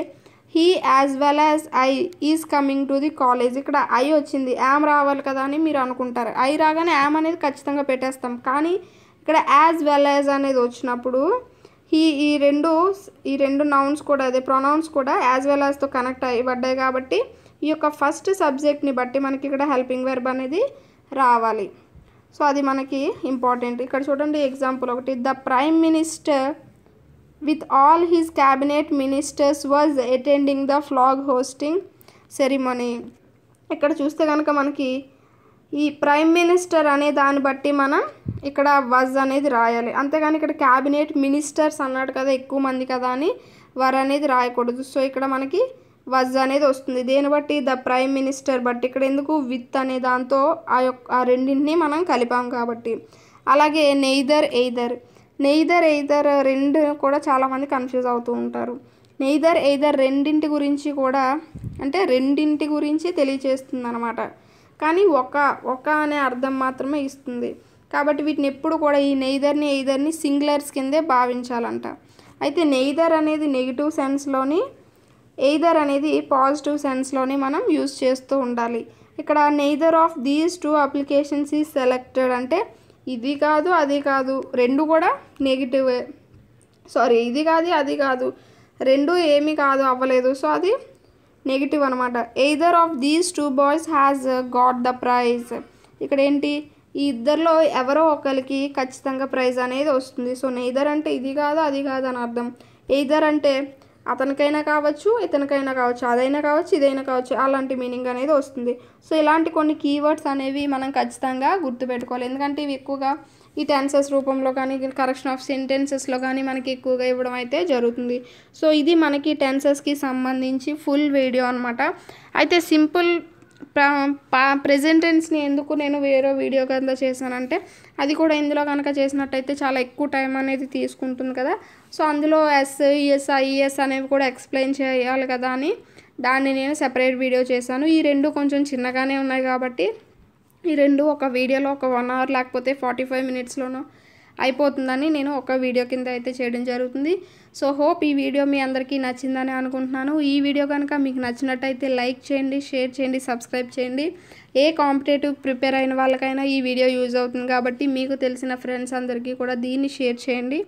he as well as I is coming to the college. ఇక్కడ ఐ వచ్చింది, యామ్ రావాలి కదా అని మీరు అనుకుంటారు. ఐ రాగానే యామ్ అనేది ఖచ్చితంగా పెట్టేస్తాం. కానీ ఇక్కడ యాజ్ వెల్ యాజ్ అనేది వచ్చినప్పుడు ఈ రెండు నౌన్స్ కూడా అదే ప్రొనౌన్స్ కూడా యాజ్ వెల్ యాజ్తో కనెక్ట్ అయ్యబడ్డాయి కాబట్టి ఈ యొక్క ఫస్ట్ సబ్జెక్ట్ని బట్టి మనకి ఇక్కడ హెల్పింగ్ వెర్బ్ అనేది రావాలి. సో అది మనకి ఇంపార్టెంట్. ఇక్కడ చూడండి ఎగ్జాంపుల్ ఒకటి, the prime minister with all his cabinet ministers was attending the flag hosting ceremony. ఇక్కడ చూస్తే కనుక మనకి ఈ ప్రైమ్ మినిస్టర్ అనే దాన్ని బట్టి మనం ఇక్కడ వాజ్ అనేది రాయాలి. అంతేగాని ఇక్కడ క్యాబినెట్ మినిస్టర్స్ అన్నాడు కదా, ఎక్కువ మంది కదా అని వర్ అనేది రాయకూడదు. సో ఇక్కడ మనకి వాజ్ అనేది వస్తుంది. దేని బట్టి, ద ప్రైమ్ మినిస్టర్ బట్టి. ఇక్కడ ఎందుకు, విత్ అనే దాంతో ఆ రెండింటిని మనం కలిపాం కాబట్టి. అలాగే నెయిదర్ ఎయిదర్ రెండు కూడా చాలామంది కన్ఫ్యూజ్ అవుతూ ఉంటారు. నెయిదర్ ఎయిదర్ రెండింటి గురించి కూడా అంటే రెండింటి గురించి తెలియచేస్తుంది అనమాట. కానీ ఒక అనే అర్థం మాత్రమే ఇస్తుంది. కాబట్టి వీటిని ఎప్పుడు కూడా ఈ నెయిదర్ని ఎయిదర్ని సింగులర్స్ కిందే భావించాలంట. అయితే నెయిదర్ అనేది నెగిటివ్ సెన్స్లోని, ఎయిదర్ అనేది పాజిటివ్ సెన్స్లోని మనం యూజ్ చేస్తూ ఉండాలి. ఇక్కడ neither of these two applications is selected అంటే ఇది కాదు అది కాదు, రెండు కూడా నెగిటివే. ఇది కాదు అది కాదు, రెండు ఏమీ కాదు అవ్వలేదు. సో అది నెగిటివ్ అనమాట. Either of these two boys has got the prize. ఇక్కడ ఏంటి, ఈ ఇద్దరిలో ఎవరో ఒకరికి ఖచ్చితంగా ప్రైజ్ అనేది వస్తుంది. సో నెయిదర్ అంటే ఇది కాదు అది కాదు అని అర్థం. ఎయిదర్ అంటే అతనికైనా కావచ్చు ఇతనికైనా కావచ్చు, అదైనా కావచ్చు ఇదైనా కావచ్చు, అలాంటి మీనింగ్ అనేది వస్తుంది. సో ఇలాంటి కొన్ని కీవర్డ్స్ అనేవి మనం ఖచ్చితంగా గుర్తుపెట్టుకోవాలి. ఎందుకంటే ఇవి ఎక్కువగా ఈ టెన్సెస్ రూపంలో కానీ కరెక్షన్ ఆఫ్ సెంటెన్సెస్లో కానీ మనకి ఎక్కువగా ఇవ్వడం అయితే జరుగుతుంది. సో ఇది మనకి టెన్సెస్కి సంబంధించి ఫుల్ వీడియో అనమాట. అయితే సింపుల్ ప్రెజెంట్ టెన్స్ని ఎందుకు నేను వేరే వీడియో కింద చేశానంటే అది కూడా ఇందులో కనుక చేసినట్టయితే చాలా ఎక్కువ టైం అనేది తీసుకుంటుంది కదా. సో అందులో ఎస్ఈఎస్ ఐఈఎస్ అనేవి కూడా ఎక్స్ప్లెయిన్ చేయాలి కదా అని దాన్ని నేను సెపరేట్ వీడియో చేశాను. ఈ రెండు కొంచెం చిన్నగానే ఉన్నాయి కాబట్టి ఈ రెండు ఒక వీడియోలో ఒక 1 hour లేకపోతే 45 minutesలోనో అయిపోతుందని నేను ఒక వీడియో కింద అయితే చేయడం జరుగుతుంది. సో హోప్ ఈ వీడియో మీ అందరికీ నచ్చిందని అనుకుంటున్నాను. ఈ వీడియో కనుక మీకు నచ్చినట్టయితే లైక్ చేయండి, షేర్ చేయండి, సబ్స్క్రైబ్ చేయండి. ఏ కాంపిటేటివ్ ప్రిపేర్ అయిన వాళ్ళకైనా ఈ వీడియో యూజ్ అవుతుంది కాబట్టి మీకు తెలిసిన ఫ్రెండ్స్ అందరికీ కూడా దీన్ని షేర్ చేయండి.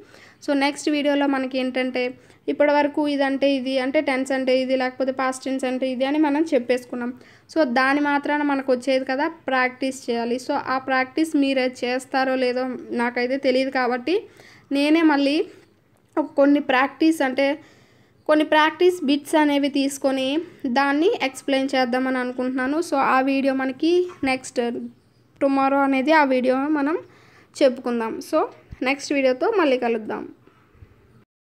సో నెక్స్ట్ వీడియోలో మనకి ఏంటంటే ఇప్పటివరకు ఇదంటే ఇది అంటే టెన్స్ అంటే ఇది లేకపోతే పాస్ట్ టెన్స్ అంటే ఇది అని మనం చెప్పేసుకున్నాం. సో దాని మాత్రాన మనకు వచ్చేది కదా, ప్రాక్టీస్ చేయాలి. సో ఆ ప్రాక్టీస్ మీరు చేస్తారో లేదో నాకైతే తెలియదు కాబట్టి నేనే మళ్ళీ కొన్ని ప్రాక్టీస్ బిట్స్ అనేవి తీసుకొని దాన్ని ఎక్స్ప్లెయిన్ చేద్దామని అనుకుంటున్నాను. సో ఆ వీడియో మనకి నెక్స్ట్ టుమారో అనేది ఆ వీడియో మనం చెప్పుకుందాం. సో నెక్స్ట్ వీడియోతో మళ్ళీ కలుద్దాం.